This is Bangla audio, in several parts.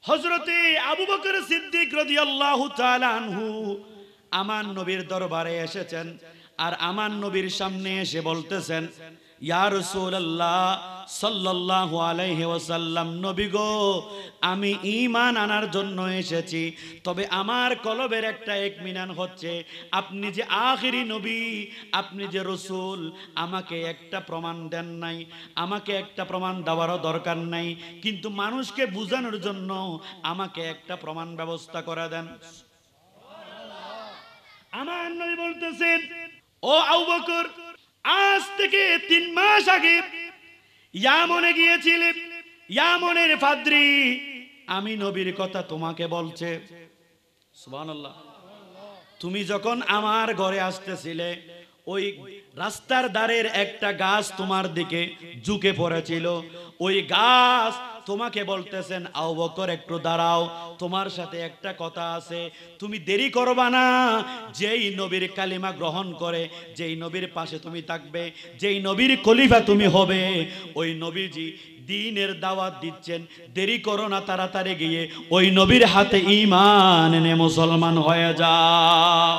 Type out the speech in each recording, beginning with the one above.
হযরতে আবু বকর সিদ্দিক রাদিয়াল্লাহু তাআলা আনহু আমার নবীর দরবারে এসেছেন আর আমার নবীর সামনে এসে বলতেছেন, ইয়া রাসূলুল্লাহ সাল্লাল্লাহু আলাইহি ওয়াসাল্লাম, নবী গো, আমি ঈমান আনার জন্য এসেছি, তবে আমার কলবের একটা ইতমিনান হচ্ছে আপনি যে আখিরি নবী, আপনি যে রাসূল, আমাকে একটা প্রমাণ দেন নাই, আমাকে একটা প্রমাণ দেওয়ারও দরকার নাই, কিন্তু মানুষকে বোঝানোর জন্য আমাকে একটা প্রমাণ ব্যবস্থা করে দেন। আমার নবী বলতেছেন, ও আবু বকর, আজ থেকে 3 মাস আগে ইয়ামনে গিয়েছিলে, ইয়ামনের পাদ্রী আমি নবীর কথা তোমাকে বলছে। সুবহানাল্লাহ। তুমি যখন আমার ঘরে আসতেছিলে, ওই রাস্তার ধারের একটা গাছ তোমার দিকে ঝুঁকে পড়েছিল, ওই গাছ তোমাকে বলতেছেন, আবু বকর একটু দাঁড়াও, তোমার সাথে একটা কথা আছে, তুমি দেরি করবা না। যেই নবীর কালিমা গ্রহণ করে, যেই নবীর পাশে তুমি থাকবে, যেই নবীর খলিফা তুমি হবে, ওই নবীজি দ্বীনের দাওয়াত দিচ্ছেন, দেরি করো না, তাড়াতাড়ি গিয়ে ওই নবীর হাতে ঈমান এনে মুসলমান হয়ে যাও।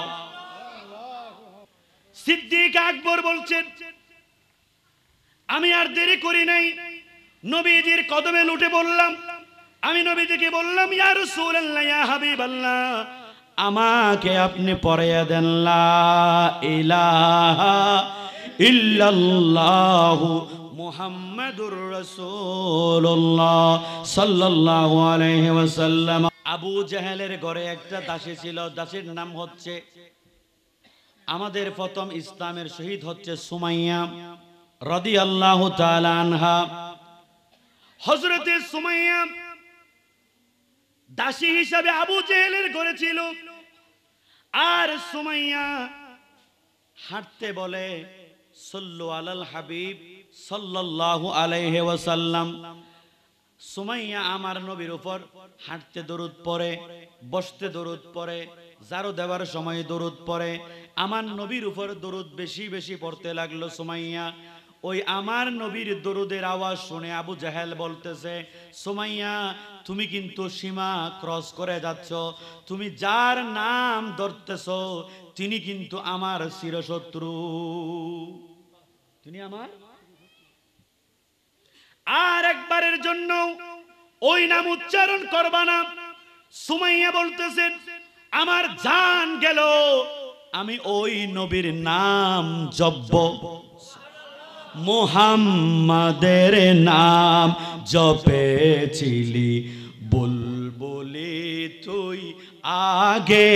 সিদ্দিক আকবর বলছেন, আমি আর দেরি করি নাই, নবীজির কদমে লুটে বললাম, আমি নবীজিকে বললাম, ইয়া রাসূলুল্লাহ, ইয়া হাবিবাল্লাহ, আমাকে আপনি পড়িয়ে দেন লা ইলাহা ইল্লাল্লাহু মুহাম্মাদুর রাসূলুল্লাহ সাল্লাল্লাহু আলাইহি ওয়াসাল্লাম। আবু জাহেলের ঘরে একটা দাসী ছিল, দাসীর নাম হচ্ছে, আমাদের প্রথম ইসলামের শহীদ হচ্ছে সুমাইয়া রাদিয়াল্লাহু তাআলা আনহা। হযরতে সুমাইয়া দাসী হিসাবে আবু জেহেলের ঘরে ছিল, আর সুমাইয়া হাঁটতে বলে, সাল্লু আলাল হাবিব সাল্লাল্লাহু আলাইহি ওয়াসাল্লাম। সুমাইয়া আমার নবীর উপর হাঁটতে দরুদ পড়ে, বসতে দরুদ পড়ে, ঝাড়ু দেওয়ার সময় দরুদ পড়ে, আমার নবীর উপর দরুদ বেশি বেশি পড়তে লাগলো সুমাইয়া। ওই আমার নবীর দরুদের আওয়াজ শুনে আবু জাহেল বলতেছে, সুমাইয়া, তুমি কিন্তু সীমা ক্রস করে যাচ্ছ, তুমি যার নাম ধরতেছ তিনি কিন্তু আমার চিরশত্রু, তিনি আমার। আর একবারের জন্য ওই নাম উচ্চারণ করবা না। সুমাইয়া বলতেছেন, আমার জান গেল, আমি ওই নবীর নাম জপব, মুহাম্মাদের নাম জপেছিলি বুলবুলি তুই আগে,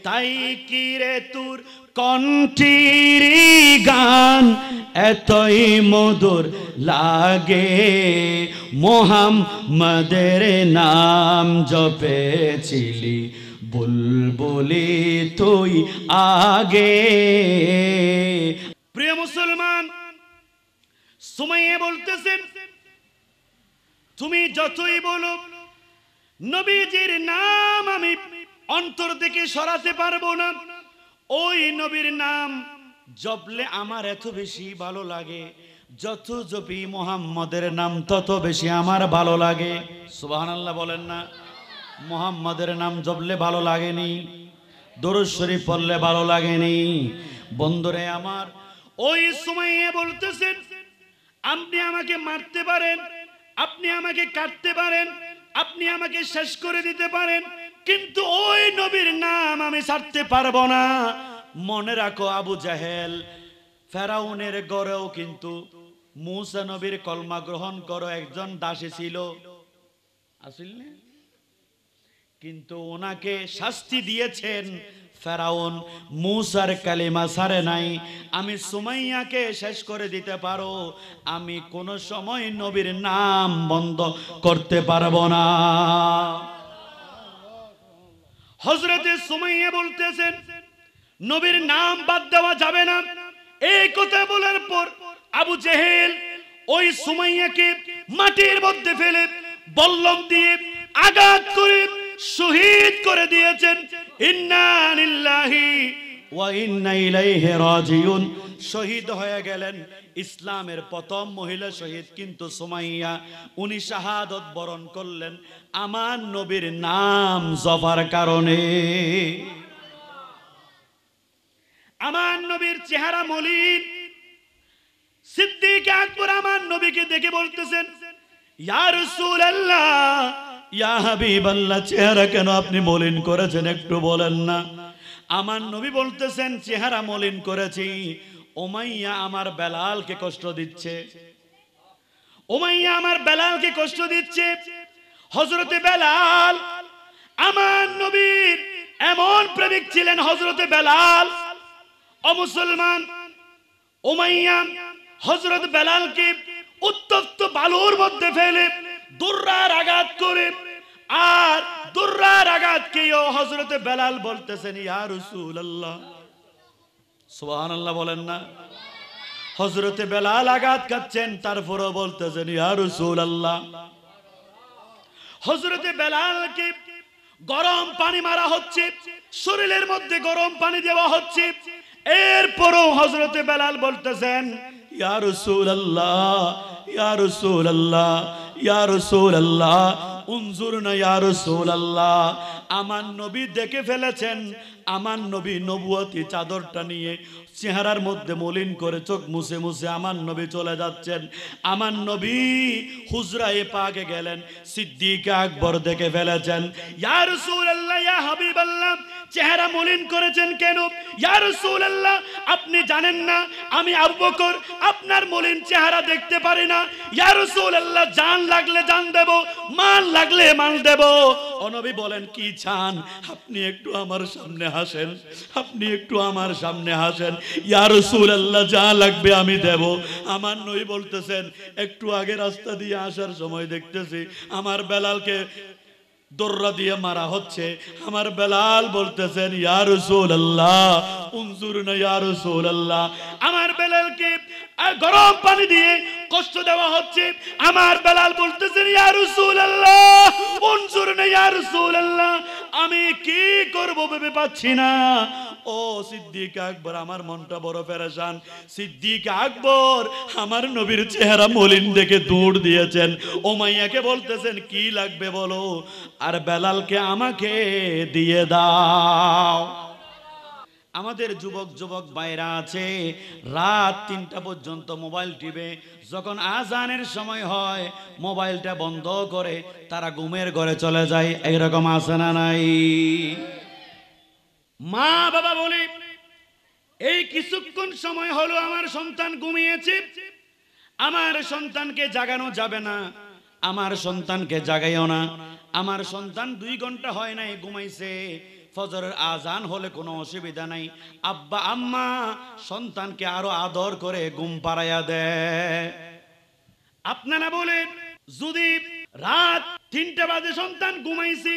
তাই কি রে তোর কণ্ঠের গান এতই মধুর লাগে, মুহাম্মাদের নাম জপেছিলি বুলবুলি তুই আগে। প্রিয় মুসলমান, সুমাইয়া বলতেছেন, তুমি যতই বলো নবীজির নাম আমি অন্তর থেকে সরাতে পারবো না, ওই নবীর নাম জপলে আমার এত বেশি ভালো লাগে, যত জপি মুহাম্মাদের নাম তত বেশি আমার ভালো লাগে। সুবহানাল্লাহ বলেন না? মুহাম্মাদের নাম জপলে ভালো লাগেনি, দরুদ শরীফ পড়লে ভালো লাগেনি? বন্ধুরে আমার, ওই সুমাইয়া বলতেছেন, আপনি আমাকে মারতে পারেন, আপনি আমাকে কাটতে পারেন, আপনি আমাকে শেষ করে দিতে পারেন, কিন্তু ওই নবীর নাম আমি ছাড়তে পারবো না। মনে রাখো আবু জাহেল, ফেরাউনের ঘরেও কিন্তু মুসা নবীর কলমা গ্রহণ করো একজন দাসী ছিল, আসল না? কিন্তু ওনাকে শাস্তি দিয়েছেন ফেরাউন, মুসার কালিমা ছাড়ে নাই। আমি সুমাইয়াকে শেষ করে দিতে পারো, আমি কোন সময় নবীর নাম বন্ধ করতে পারবো না। হযরতে সুমাইয়া বলতেছেন, নবীর নাম বাদ দেওয়া যাবে না। এই কথা বলার পর আবু জেহেল ওই সুমাইয়াকে মাটির মধ্যে ফেলে বল্লম দিয়ে আঘাত করে শহীদ করে দিয়েছেন। ইন্না লিল্লাহি ওয়া ইন্না ইলাইহি রাজিউন। শহীদ হয়ে গেলেন। ইসলামের প্রথম মহিলা শহীদ কিন্তু সুমাইয়া, উনি শাহাদত বরণ করলেন আমার নবীর নাম জপার কারণে। আমার নবীর চেহারা মলিন। সিদ্দিক আকবর আমার নবীকে দেখে বলতেছেন, ইয়া রাসূলুল্লাহ, ইয়া হাবিবাল্লাহ, চেহারা কেন আপনি মলিন করেছেন একটু বলেন না। আমার নবী বলতেছেন, চেহারা মলিন করেছি, উমাইয়া আমার বেলালকে কষ্ট দিচ্ছে, উমাইয়া আমার বেলালকে কষ্ট দিচ্ছে। হযরতে বেলাল আমার নবীর এমন প্রেমিক ছিলেন, হযরতে বেলাল ও মুসলমান, উমাইয়া হযরত বেলালকে উত্তপ্ত বালুর মধ্যে ফেলে দুর্রার আঘাত করে, আর দুর্রার আঘাতকেও হযরতে বেলাল বলতেছেন, ইয়া রাসূলুল্লাহ, সুবহানাল্লাহ বলেন না। হযরতে বেলাল আঘাত খাচ্ছেন, তারপরও বলতেছেন ইয়া রাসূলুল্লাহ। হযরতে বেলালকে গরম পানি মারা হচ্ছে, শরীরের মধ্যে গরম পানি দেওয়া হচ্ছে, এরপরও হযরতে বেলাল বলতেছেন ইয়া রাসূলুল্লাহ, ইয়া রাসূলুল্লাহ, ইয়া রাসূলুল্লাহ, উনজুরনা ইয়া রাসূলুল্লাহ। আমার নবী দেখে ফেলেছেন, আমার নবী নবুয়তি চাদরটা নিয়ে চেহারার মধ্যে মলিন করে চোখ মুছে মুছে আমার নবী চলে যাচ্ছেন। আমার নবী হুজরায়ে পাকে গেলেন, সিদ্দিক আকবর দেখে ফেলেছেন, ইয়া রাসূলুল্লাহ, ইয়া হাবিবাল্লাহ, চেহারা মলিন করেছেন কেন? ইয়া রাসূলুল্লাহ, আপনি জানেন না আমি আবু বকর আপনার মলিন চেহারা দেখতে পারি না। ইয়া রাসূলুল্লাহ, জান লাগলে জান দেব, মাল লাগলে মাল দেব। ও নবী বলেন, কি চান? আপনি একটু আমার সামনে হাসেন, আপনি একটু আমার সামনে হাসেন। ইয়া রাসূলুল্লাহ, যা লাগবে আমি দেব। আমার নবী বলতেছেন, একটু আগে রাস্তা দিয়ে আসার সময় দেখতেছি আমার বেলালকে দর্রা দিয়ে মারা হচ্ছে। আমার বেলাল বলতেছেন, ইয়া রাসূলুল্লাহ, উনজুরনা ইয়া রাসূলুল্লাহ। আমার বেলালকে গরম পানি দিয়ে কষ্ট দেওয়া হচ্ছে। আমার বেলাল বলতেছেন, ইয়া রাসূলুল্লাহ, উনজুরনা ইয়া রাসূলুল্লাহ। আমি কি করব ভেবে পাচ্ছি না। ও সিদ্দিক আকবর, আমার মনটা বড় পেরেশান। সিদ্দিক আকবর আমার নবীর চেহারা মলিন দেখে দৌড় দিয়েছেন। উমাইয়াকে বলতেছেন, কি লাগবে বলো, আর বেলালকে আমাকে দিয়ে দাও। আমাদের যুবক যুবক ভাইরা আছে, রাত ৩টা পর্যন্ত মোবাইল টিপে, যখন আজানের সময় হয় মোবাইলটা বন্ধ করে তারা ঘুমের ঘরে চলে যায়। এইরকম আছে না নাই? মা বাবা বলে, এই কিছুক্ষণ সময় হলো আমার সন্তান ঘুমিয়েছে, আমার সন্তানকে জাগানো যাবে না, আমার সন্তানকে জাগাইও না। আমার সন্তান 2 ঘন্টা হয় নাই ঘুমাইছে, ফজরের আজান হলে কোনো অসুবিধা নাই। আব্বা আম্মা সন্তানকে আরো আদর করে ঘুম পাড়াইয়া দেয়। আপনারা বলেন, যদি রাত 3টা বাজে সন্তান ঘুমাইছে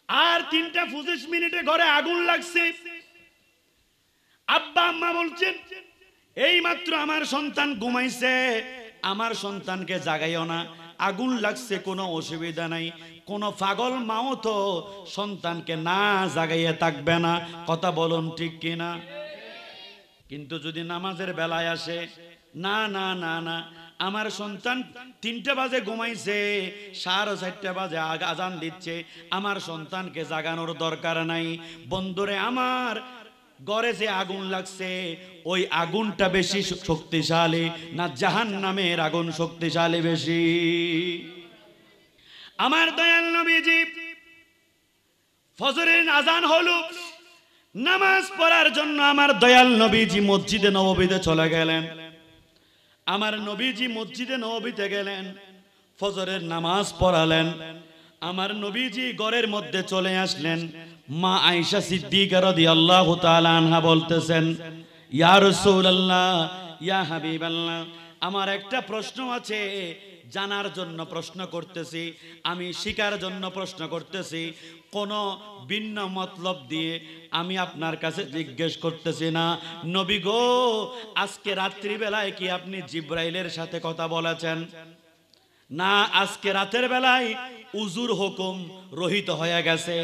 আর 3টা 25 মিনিটে ঘরে আগুন লাগছে, আব্বা আম্মা বলছেন, এই মাত্র আমার সন্তান ঘুমাইছে, আমার সন্তানকে জাগাইও না, আগুন লাগছে, কোনো অসুবিধা নাই। কোন পাগল মাও তো সন্তানকে না জাগাইয়ে থাকবে না। কথা বলুন ঠিক কিনা? কিন্তু যদি নামাজের বেলায় আসে, না না না না, আমার সন্তান 3টা বাজে ঘুমাইছে, 4:30 বাজে আজান দিচ্ছে, আমার সন্তানকে জাগানোর দরকার নাই। বন্ধুরে আমার, ঘরে যে আগুন লাগছে ওই আগুনটা বেশি শক্তিশালী না জাহান্নামের আগুন শক্তিশালী বেশি? আমার দয়াল নবীজি ফজরের আজান হলো, নামাজ পড়ার জন্য আমার দয়াল নবীজি মসজিদে নববীতে চলে গেলেন। আমার নবীজি মসজিদে নববীতে গেলেন, ফজরের নামাজ পড়ালেন। আমার নবীজি ঘরের মধ্যে চলে আসলেন। মা আয়েশা সিদ্দিকা রাদিয়াল্লাহু তাআলা আনহা বলতেছেন, ইয়া রাসূলুল্লাহ, ইয়া হাবিবাল্লাহ, আমার একটা প্রশ্ন আছে, জানার জন্য প্রশ্ন করতেছি, আমি শিকার জন্য প্রশ্ন করতেছি, কোন ভিন্ন মতলব দিয়ে আমি আপনার কাছে জিজ্ঞেস করতেছি না। নবী গো, আজকে রাত্রি বেলায় কি আপনি জিব্রাইলের সাথে কথা বলেছেন? না, আজকে রাতের বেলায় উজুর হুকুম রহিত হয়ে গেছে।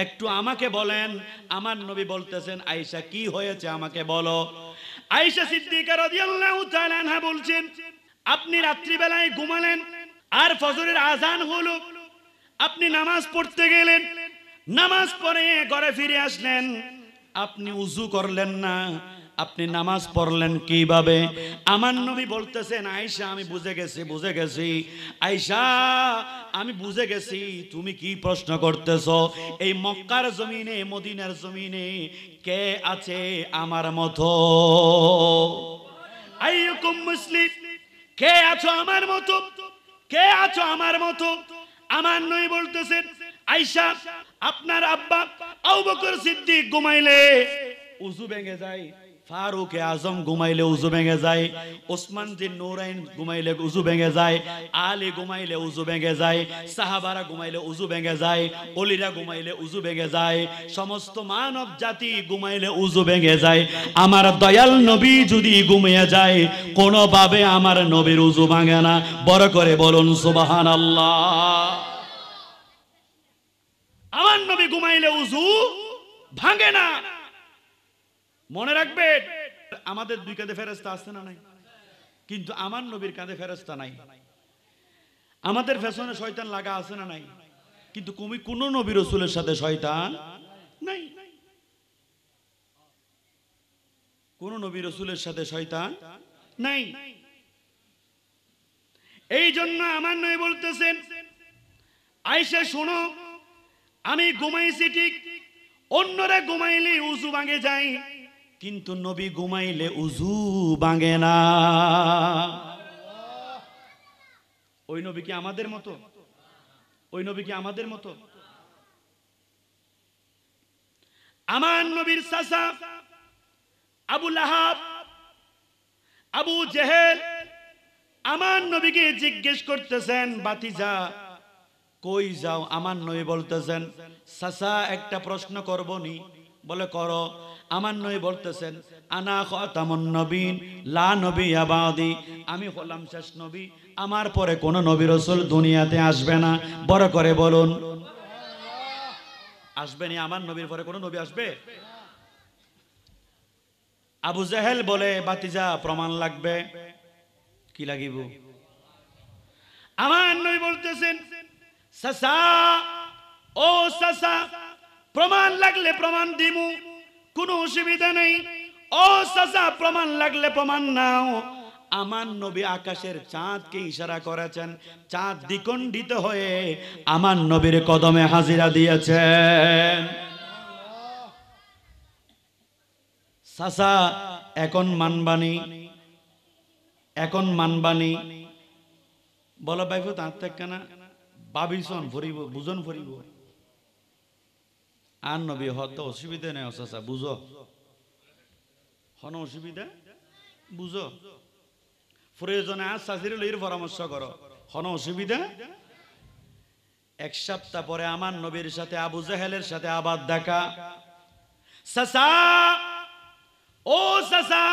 একটু আমাকে বলেন, আমার নবী বলতেছেন আয়েশা কি হয়েছে আমাকে বলো। আয়েশা সিদ্দিকা রাদিয়াল্লাহু তাআলা আনহা বলছেন, আপনি রাত্রিবেলায় ঘুমালেন, আর ফজরের আজান হলো, আপনি নামাজ পড়তে গেলেন, নামাজ পড়ে ঘরে ফিরে আসলেন, আপনি উজু করলেন না, আপনি নামাজ পড়লেন কিভাবে? আমার নবী বলতেছেন আয়েশা আমি বুঝে গেছি আয়েশা আমি বুঝে গেছি তুমি কি প্রশ্ন করতেছো। এই মক্কার জমিনে, মদিনার জমিনে কে আছে আমার মতো? আইয়ুকুম মুসলিম, কে আছো আমার মতো, কে আছো আমার মতো? আমার নবী বলতেছেন আয়েশা আপনার আব্বা আবু বকর সিদ্দিক ঘুমাইলে উযু ভেঙে যায়, ফারুক আজম ঘুমাইলে উযু ভেঙে যায়, ওসমান জিন নূরাইন ঘুমাইলে উযু ভেঙে যায়, আলী ঘুমাইলে উযু ভেঙে যায়, সাহাবারা ঘুমাইলে উযু ভেঙে যায়, ওলিরা ঘুমাইলে উযু ভেঙে যায়, সমস্ত মানব জাতি ঘুমাইলে উযু ভেঙে যায়। আমার দয়াল নবী যদি ঘুমিয়ে যায় কোনোভাবে আমার নবীর উযু ভাঙে না। বড় করে বলুন সুবহানাল্লাহ। আমার নবী ঘুমাইলে উযু ভাঙে না। মনে রাখবে আমাদের দুই কাঁধে ফেরেশতা আছে না নাই? কিন্তু আমার নবীর কাঁধে ফেরেশতা নাই। আমাদের পেছনে শয়তান লাগা আছে না নাই? কিন্তু কোন নবী রাসূলের সাথে শয়তান নাই। কোন নবী রাসূলের সাথে শয়তান নাই। এই জন্য আমার নবী বলতেছেন আয়েশা শোনো, আমি ঘুমাইছি ঠিক, অন্যরা ঘুমাইলে উযু ভাঙে যায়, কিন্তু নবী ঘুমাইলে উযু ভাঙে না। ওই নবী কি আমাদের মতো? ওই নবী কি আমাদের মতো? আমার নবীর চাচা আবু লাহাব, আবু জেহেল আমার নবীকে জিজ্ঞেস করতেছেন বাতিজা কই যাও? আমার নবী বলতেছেন চাচা একটা প্রশ্ন করবনি। বলে করো। আমার নবী বলতেছেন আনা খাতামুন নবীন লা নবিয়্যা বাদি, আমি হলাম শেষ নবী, আমার পরে কোন নবী রাসূল দুনিয়াতে আসবে না। বড় করে বলুন আসবে না? আমার নবীর পরে কোন নবী আসবে? আবু জেহেল বলে বাতিজা প্রমাণ লাগবে। কি লাগিব? আমার নবী বলতেছেন চাচা ও চাচা প্রমাণ লাগলে প্রমাণ দিমু, কোনো অসুবিধা নেই। ও চাচা প্রমাণ লাগলে প্রমাণ নাও। আমার নবী আকাশের চাঁদকে ইশারা করেছেন, চাঁদ দ্বিখণ্ডিত হয়ে আমার নবীর কদমে হাজিরা দিয়েছেন। চাচা এখন মানবানি, এখন মানবানি। বলো ভাইফু তাঁর থেকে না ভাবিছন ফরিব, বুঝন ফরিব। আর নবী হত অসুবিধা নেই। চাচা বুঝো, হন অসুবিধা বুঝো, প্রয়োজনে আজ চাচির লইয়ের পরামর্শ করো, হন অসুবিধা। এক সপ্তাহ পরে আমার নবীর সাথে আবু জেহেলের সাথে আবার দেখা। চাচা ও চাচা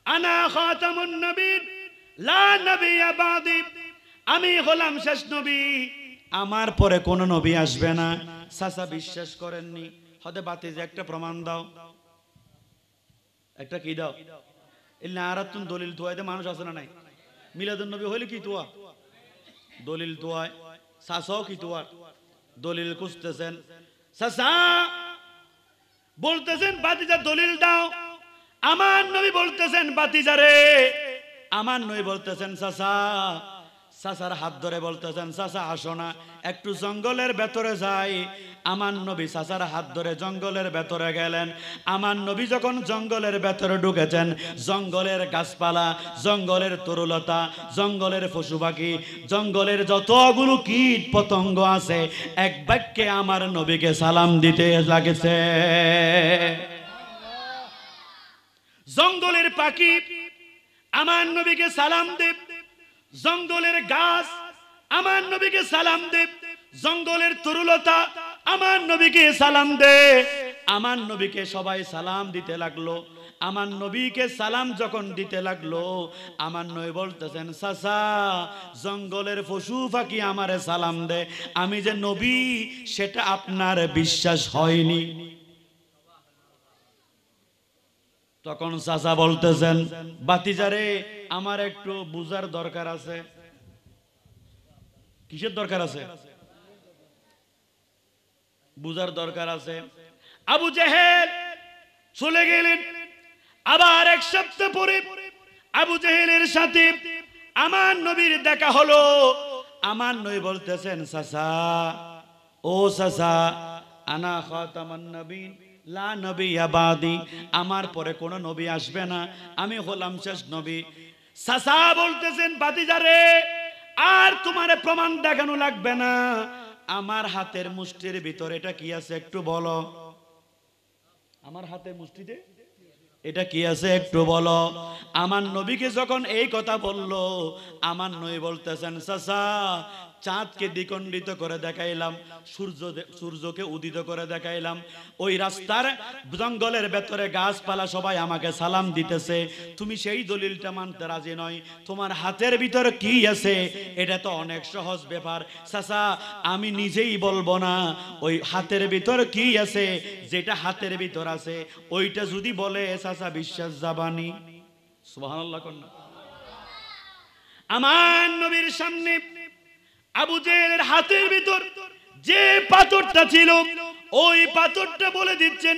আনা খাতামুন নবীন লা নবিয়্যা বাদি, আমি হলাম শেষ নবী, আমার পরে কোন নবী আসবে না। চাচা বিশ্বাস করেননি। হতে বাতিজা একটা প্রমাণ দাও। একটা কি দাও? এলে আর তুমি দলিল তোয়াইতে মানুষ আছে না নাই? মিলাদুন নবী হইলে কি তোয়া? দলিল তোয়ায়। চাচাও কি তোয়া? দলিল খুঁজতেছেন। চাচা বলতেছেন বাতিজা দলিল দাও। আমার নবী বলতেছেন বাতিজা রে, আমার নবী বলতেছেন চাচা, চাচার হাত ধরে বলতেছেন চাচা আসো না একটু জঙ্গলের ভেতরে যাই। আমার নবী চাচার হাত ধরে জঙ্গলের ভেতরে গেলেন। আমার নবী যখন জঙ্গলের ভেতরে ঢুকেছেন, জঙ্গলের গাছপালা, জঙ্গলের তরুলতা, জঙ্গলের পশু পাখি, জঙ্গলের যতগুলো কীট পতঙ্গ আছে এক বাক্যে আমার নবীকে সালাম দিতে লাগেছে। জঙ্গলের পাখি আমার নবীকে সালাম দেব, জঙ্গলের গাছ আমার নবীকে সালাম দে, জঙ্গলের তরুলতা আমার নবীকে সালাম দে। আমার নবীকে সবাই সালাম দিতে লাগলো। আমার নবীকে সালাম যখন দিতে লাগলো, আমার নবী বলতেছেন, চাচা জঙ্গলের পশু পাখি আমারে সালাম দে, আমি যে নবী সেটা আপনার বিশ্বাস হয়নি। তখন চাচা বলতেছেন, বাতিজারে আমার একটু বুঝার দরকার আছে। কিসের দরকার আছে? বুঝার দরকার আছে। আবু জেহেল চলে গেলেন। আবার এক সপ্তাহ পরে আবু জেহেলের সাথে আমার নবীর দেখা হলো। আমার নবী বলতেছেন, চাচা ও চাচা, আনা খাতামান নবীন লা নবিয়্যা বাদি, আমার পরে কোন নবী আসবে না, আমি হলাম শেষ নবী। চাচা বলতেছেন, বাতিজারে আর তোমার প্রমাণ দেখানো লাগবে না, আমার হাতের মুষ্টির ভিতরে এটা কি আছে একটু বলো। আমার হাতের মুষ্টিতে এটা কি আছে একটু বলো। আমার নবীকে যখন এই কথা বললো, আমার নবী বলতেছেন, চাচা চাঁদকে দ্বিখণ্ডিত করে দেখাইলাম, সূর্যকে উদিত করে দেখাইলাম, ওই রাস্তার জঙ্গলের ভেতরে গাছপালা সবাই আমাকে সালাম দিতেছে, তুমি সেই দলিলটা মানতে রাজি নয়, তোমার হাতের ভিতরে কি আছে এটা তো অনেক সহজ ব্যাপার। চাচা আমি নিজেই বলবো না, ওই হাতের ভিতর কি আছে, যেটা হাতের ভিতর আছে ওইটা যদি বলে চাচা বিশ্বাস যাবানি। সুবহানাল্লাহ কন্যা। আমার নবীর সামনে আবু জেহেলের হাতের ভিতর যে পাথরটা ছিল, ওই পাথরটা বলে দিচ্ছেন,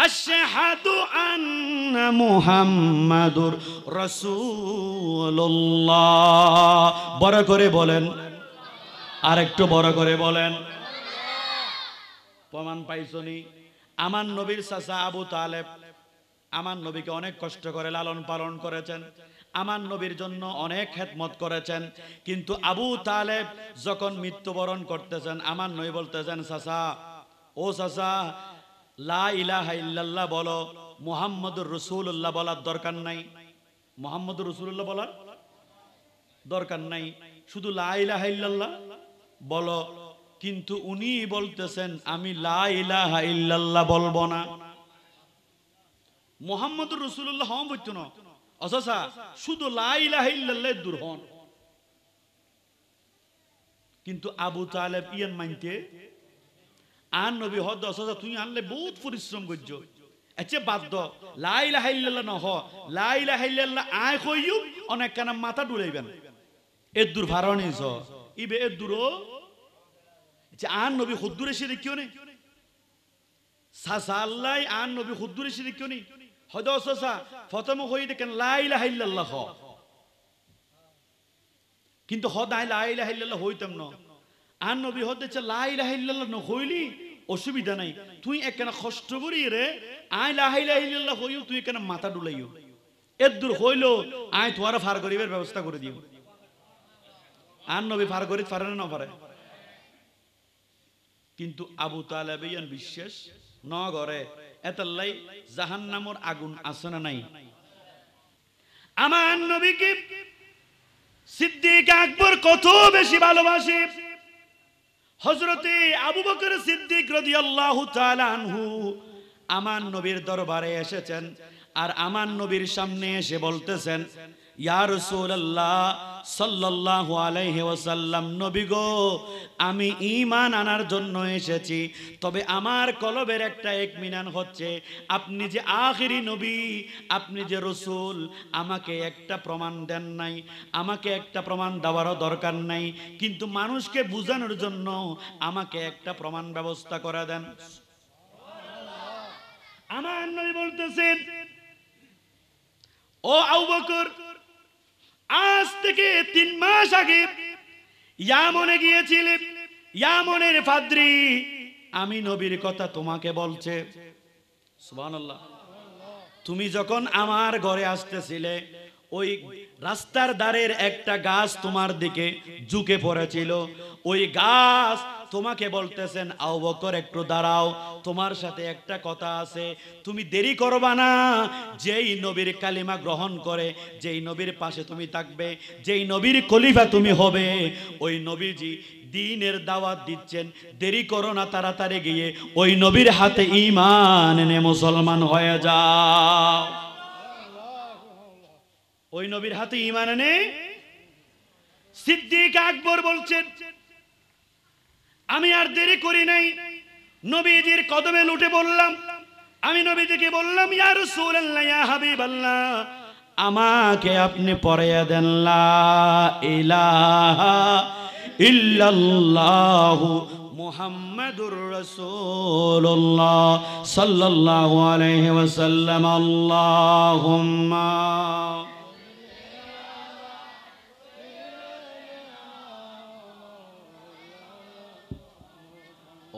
আশহাদু আন্না মুহাম্মাদুর রাসূলুল্লাহ। বড় করে বলেন, আর একটু বড় করে বলেন। প্রমাণ পাইছনি? আমার নবীর চাচা আবু তালেব আমার নবীকে অনেক কষ্ট করে লালন পালন করেছেন, আমার নবীর জন্য অনেক খেদমত করেছেন, কিন্তু আবু তালেব যখন মৃত্যুবরণ করতেছেন, আমার নবী বলতেছেন, চাচা ও চাচা লা ইলাহা ইল্লাল্লাহ বলো, মুহাম্মদুর রাসূলুল্লাহ বলার দরকার নাই। মুহাম্মদুর রাসূলুল্লাহ বলার দরকার নাই, শুধু লা ইলাহা ইল্লাল্লাহ বলো। কিন্তু উনি বলতেছেন, আমি লা ইলাহা ইল্লাল্লাহ বলবো না। মুহাম্মদুর রাসূলুল্লাহ হম বলতো না, অসসা শুধু লা ইলাহা ইল্লাল্লাহ দূর হন। কিন্তু আবু তালেব ইয়ান মানতে আর নবী হদ অসসা তুই আনলে বহুত পরিশ্রম করছো, আচ্ছা বাদ দ, লা ইলাহা ইল্লাল্লাহ ন হ, লা ইলাহা ইল্লাল্লাহ আয় কইও অনেক কানা মাথা ডুলাইবেন, এর দূর ভারণিস ইবে এর দূর। আচ্ছা আর নবী খুদ্দুরে শিরিক কিও নেই, সাসা আল্লাহ আর নবী খুদ্দুরে শিরিক কিও নেই, হয়তো অসসা প্রথম হই দেখেন লা ইলাহা ইল্লাল্লাহ, কিন্তু হদ আই লা ইলাহা ইল্লাল্লাহ হইতাম না। আর নবী হদ দেখছে লা ইলাহা ইল্লাল্লাহ ন হইলি অসুবিধা নাই, তুই একখানা কষ্ট করি রে আই লা ইলাহা ইল্লাল্লাহ হইও, তুই একখানা মাথা ডুলাইও, এর দূর হইলো আই তোমার ফার করিবার ব্যবস্থা করে দিও। আর নবী ফার করি পারে না পারে, কিন্তু আবু তালেব ইয়ান বিশ্বাস ন করে, এতাল্লাই জাহান্নামের আগুন আছে না নাই। আমার নবীকে সিদ্দিক আকবর কত বেশি ভালোবাসে। হযরতে আবু বকর সিদ্দিক রাদিয়াল্লাহু তাআলা আনহু আমার নবীর দরবারে এসেছেন, আর আমার নবীর সামনে এসে বলতেছেন, ইয়া রাসূলুল্লাহ সাল্লাল্লাহু আলাইহি ওয়াসাল্লাম, নবী গো আমি ঈমান আনার জন্য এসেছি, তবে আমার কলবের একটা ইতমিনান হচ্ছে, আপনি যে আখিরি নবী, আপনি যে রাসূল, আমাকে একটা প্রমাণ দেন নাই, আমাকে একটা প্রমাণ দেওয়ারও দরকার নাই, কিন্তু মানুষকে বোঝানোর জন্য আমাকে একটা প্রমাণ ব্যবস্থা করে দেন। আমার নবী বলতেছেন, ও আবু বকর, আজ থেকে 3 মাস আগে ইয়ামনে গিয়েছিলে, ইয়ামনের পাদ্রী আমি নবীর কথা তোমাকে বলছে। সুবহানাল্লাহ। তুমি যখন আমার ঘরে আসতেছিলে, ওই রাস্তার ধারের একটা গাছ তোমার দিকে ঝুঁকে পড়েছিল, ওই গাছ তোমাকে বলতেছেন, আবু বকর একটু দাঁড়াও, তোমার সাথে একটা কথা আছে, তুমি দেরি করবা না, যেই নবীর কালিমা গ্রহণ করে, যেই নবীর পাশে তুমি থাকবে, যেই নবীর খলিফা তুমি হবে, ওই নবীজি দ্বীনের দাওয়াত দিচ্ছেন, দেরি করো না, তাড়াতাড়ি গিয়ে ওই নবীর হাতে ঈমান এনে মুসলমান হয়ে যাও। ওই নবীর হাতে ঈমান এনে সিদ্দিক আকবর বলছেন, আমি আর দেরি করি নাই, নবীজির কদমে লুটে বললাম, আমি নবীজিকে বললাম, ইয়া রাসূলুল্লাহ, ইয়া হাবিবাল্লাহ, আমাকে আপনি পড়াইয়া দেন লা ইলাহা ইল্লাল্লাহু মুহাম্মাদুর রাসূলুল্লাহ সাল্লাল্লাহু আলাইহি ওয়াসাল্লাম। আল্লাহুম্মা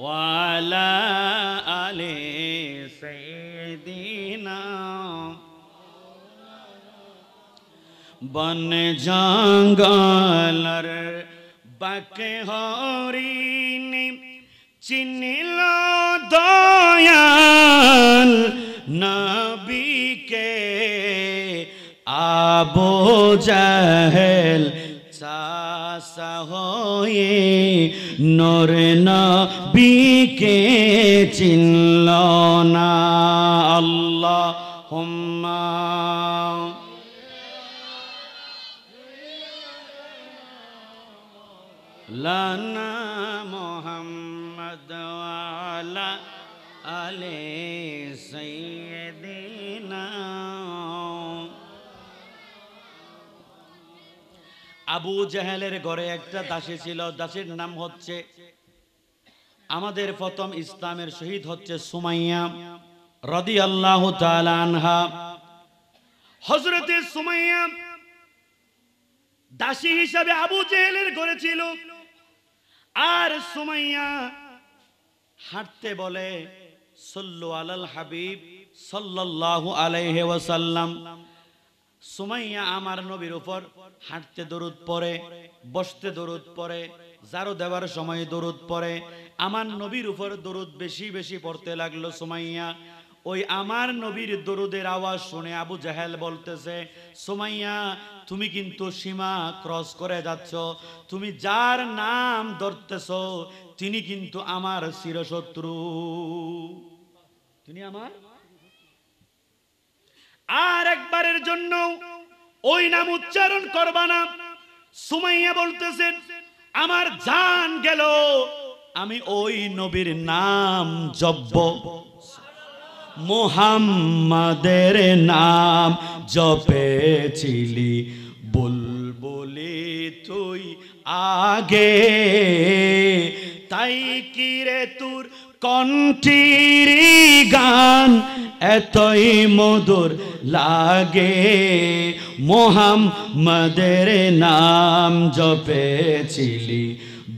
ওয়ালা আলি সাইয়্যিদিনা বন জঙ্গলর বাকে হরিণী চিনিল দয়াল নবীকে, আবু জাহেল চাচা হয়ে নূর নবীকে চিনল না। আল্লাহুম্মা লানা মুহাম্মাদ ওয়া আলা আলি সাইয়্যিদিনা। আবু জাহেলের ঘরে একটা দাসী ছিল, দাসীর নাম হচ্ছে, আমাদের প্রথম ইসলামের শহীদ হচ্ছে সুমাইয়া রাদিয়াল্লাহু তাআলা আনহা। হযরতে সুমাইয়া দাসী হিসাবে আবু জাহেলের ঘরে ছিল। আর সুমাইয়া হাঁটতে বলে, সাল্লু আলাল হাবিব সাল্লাল্লাহু আলাইহি ওয়াসাল্লাম। সুমাইয়া আমার নবীর উপর হাঁটতে দরুদ পড়ে, বসতে দরুদ পড়ে, ঝাড়ু দেওয়ার সময় দরুদ পড়ে। আমার নবীর উপর দরুদ বেশি বেশি পড়তে লাগলো সুমাইয়া। ওই আমার নবীর দরুদের আওয়াজ শুনে আবু জাহেল বলতেছে, সুমাইয়া তুমি কিন্তু সীমা ক্রস করে যাচ্ছ, তুমি যার নাম ধরতেছ তিনি কিন্তু আমার চিরশত্রু, তিনি আমার। আর একবারের জন্য ওই নাম উচ্চারণ করবা না। সুমাইয়া বলতেছেন, আমার জান গেল আমি ওই নবীর নাম জপব, মুহাম্মাদের নাম জপেছিলি বুলবুলি তুই আগে, তাই কি রে তোর কণ্ঠের গান এতই মধুর লাগে, মুহাম্মাদের নাম জপেছিলি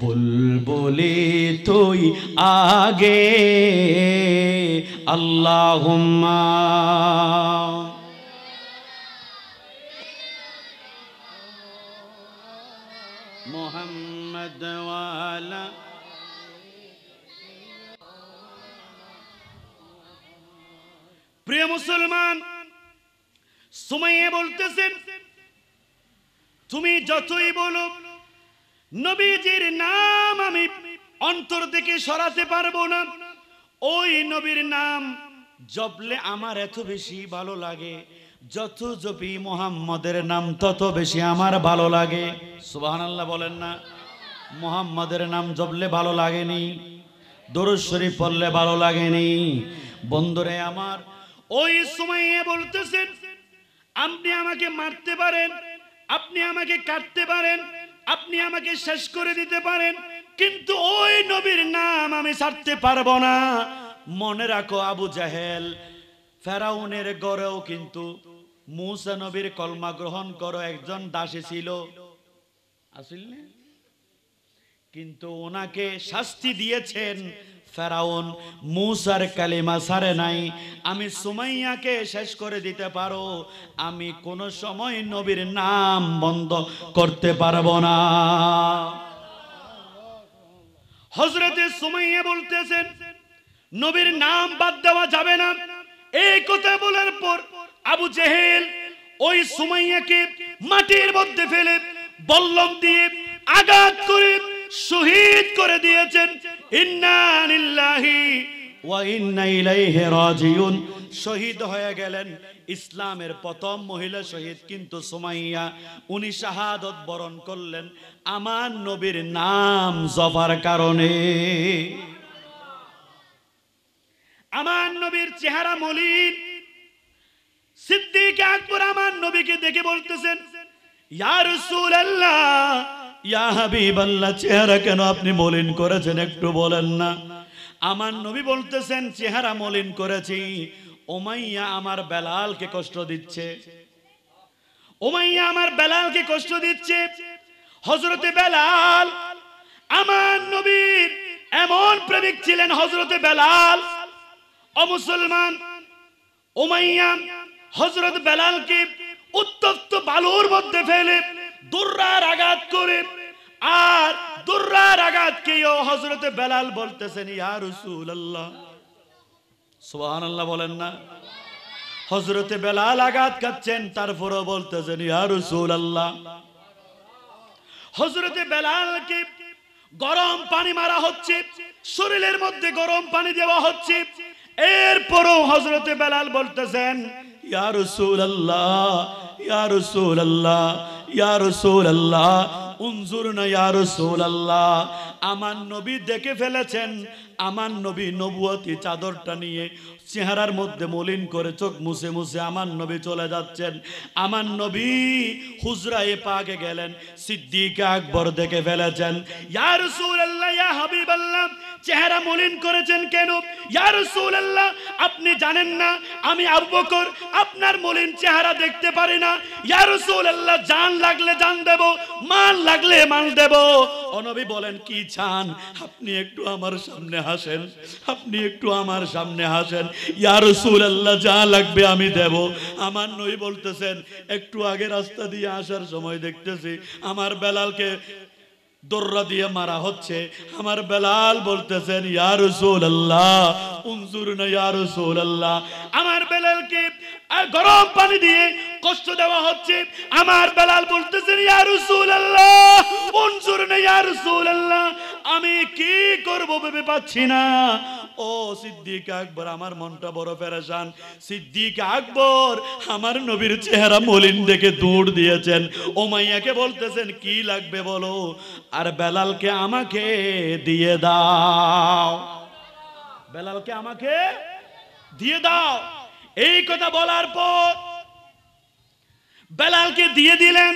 বুলবুলি তুই আগে। আল্লাহুম্মা মুহাম্মাদ ওয়ালা। প্রিয় মুসলমান, সুমাইয়া বলতেছেন, তুমি যতই বলো নবীজির নাম আমি অন্তর থেকে সরাতে পারবো না। ওই নবীর নাম জপলে আমার এত বেশি ভালো লাগে, যত জপি মুহাম্মাদের নাম তত বেশি আমার ভালো লাগে। সুবহানাল্লাহ বলেন না? মুহাম্মাদের নাম জপলে ভালো লাগেনি? দরুদ শরীফ পড়লে ভালো লাগেনি? বন্ধুরে আমার, ওই সুমাইয়া বলতেছেন, আপনি আমাকে মারতে পারেন, আপনি আমাকে কাটতে পারেন, আপনি আমাকে শেষ করে দিতে পারেন, কিন্তু ওই নবীর নাম আমি ছাড়তে পারবো না। মনে রাখো আবু জাহেল, ফেরাউনের ঘরেও কিন্তু মুসা নবীর কলমা গ্রহণ করো একজন দাসী ছিল, আসল না? কিন্তু ওনাকে শাস্তি দিয়েছেন ফেরাউন, মুসার কালিমা ছাড়ে নাই। আমি সুমাইয়াকে শেষ করে দিতে পারো, আমি কোন সময় নবীর নাম বন্ধ করতে পারবো না। হযরতে সুমাইয়া বলতেছেন, নবীর নাম বাদ দেওয়া যাবে না। এই কথা বলার পর আবু জেহেল ওই সুমাইয়াকে মাটির মধ্যে ফেলে বল্লম দিয়ে আঘাত করে শহীদ করে দিয়েছেন। ইন্না লিল্লাহি ওয়া ইন্না ইলাইহি রাজিউন। শহীদ হয়ে গেলেন। ইসলামের প্রথম মহিলা শহীদ কিন্তু সুমাইয়া, উনি শাহাদত বরণ করলেন আমার নবীর নাম জপার কারণে। আমার নবীর চেহারা মলিন। সিদ্দিক আকবর আমার নবীকে দেখে বলতেছেন, ইয়া রাসূলুল্লাহ, ইয়া হাবিবাল্লাহ, চেহারা কেন আপনি মলিন করেছেন একটু বলেন না। আমার নবী বলতেছেন, চেহারা মলিন করেছি, উমাইয়া আমার বেলালকে কষ্ট দিচ্ছে, উমাইয়া আমার বেলালকে কষ্ট দিচ্ছে। হযরতে বেলাল আমার নবীর এমন প্রেমিক ছিলেন, হযরতে বেলাল ও মুসলমান, উমাইয়া হযরত বেলালকে উত্তপ্ত বালুর মধ্যে ফেলে দুর্রার আঘাত করে, আর দুর্রার আঘাতকেও হযরতে বেলাল বলতেছেন, ইয়া রাসূলুল্লাহ, সুবহানাল্লাহ বলেন না। হযরতে বেলাল আঘাত খাচ্ছেন, তারপরও বলতেছেন ইয়া রাসূলুল্লাহ। হযরতে বেলালকে গরম পানি মারা হচ্ছে, শরীরের মধ্যে গরম পানি দেওয়া হচ্ছে, এরপরও হযরতে বেলাল বলতেছেন ইয়া রাসূলুল্লাহ, ইয়া রাসূলুল্লাহ, ইয়া রাসূলুল্লাহ, উনজুরনা ইয়া রাসূলুল্লাহ। আমার নবী দেখে ফেলেছেন, আমার নবী নবুয়তি চাদরটা নিয়ে চেহারার মধ্যে মলিন করে চোখ মুছে মুছে আমার নবী চলে যাচ্ছেন। আমার নবী হুজরায়ে পাকে গেলেন, সিদ্দিক আকবর দেখে ফেলেছেন, ইয়া রাসূলুল্লাহ, ইয়া হাবিবাল্লাহ, চেহারা মলিন করেছেন কেন? ইয়া রাসূলুল্লাহ, আপনি জানেন না আমি আবু বকর আপনার মলিন চেহারা দেখতে পারি না। ইয়া রাসূলুল্লাহ, জান লাগলে জান দেব, মাল লাগলে মাল দেব। ও নবী বলেন, কি চান? আপনি একটু আমার সামনে হাসেন, আপনি একটু আমার সামনে হাসেন। ইয়া রাসূলুল্লাহ, যা লাগবে আমি দেব। আমার নবী বলতেছেন, একটু আগে রাস্তা দিয়ে আসার সময় দেখতেছি আমার বেলালকে দর্রা দিয়ে মারা হচ্ছে। আমার বেলাল বলতেছেন, ইয়া রাসূলুল্লাহ, উনজুরনা ইয়া রাসূলুল্লাহ। আমার বেলালকে গরম পানি দিয়ে কষ্ট দেওয়া হচ্ছে। আমার বেলাল বলতেছেন, ইয়া রাসূলুল্লাহ, উনজুরনা ইয়া রাসূলুল্লাহ। আমি কি করব ভেবে পাচ্ছি না। ও সিদ্দিক আকবর, আমার মনটা বড় পেরেশান। সিদ্দিক আকবর আমার নবীর চেহারা মলিন দেখে দৌড় দিয়েছেন। উমাইয়াকে বলতেছেন, কি লাগবে বলো, আর বেলালকে আমাকে দিয়ে দাও, বেলালকে আমাকে দিয়ে দাও। এই কথা বলার পর বেলালকে দিয়ে দিলেন।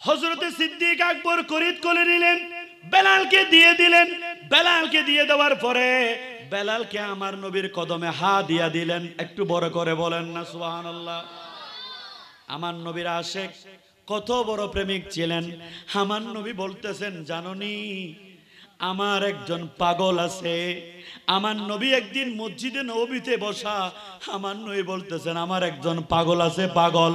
হযরতে সিদ্দিক আকবর খরিদ করে নিলেন, বেলালকে দিয়ে দিলেন। বেলালকে দিয়ে দেওয়ার পরে বেলালকে আমার নবীর কদমে হাত দিয়া দিলেন। একটু বড় করে বলেন না সুবহানাল্লাহ। আমার নবীর আশিক, কত বড় প্রেমিক ছিলেন। আমার নবী বলতেছেন, জাননি আমার একজন পাগল আছে। আমার নবী একদিন মসজিদে নববীতে বসা, আমার নবী বলতেছেন, আমার একজন পাগল আছে, পাগল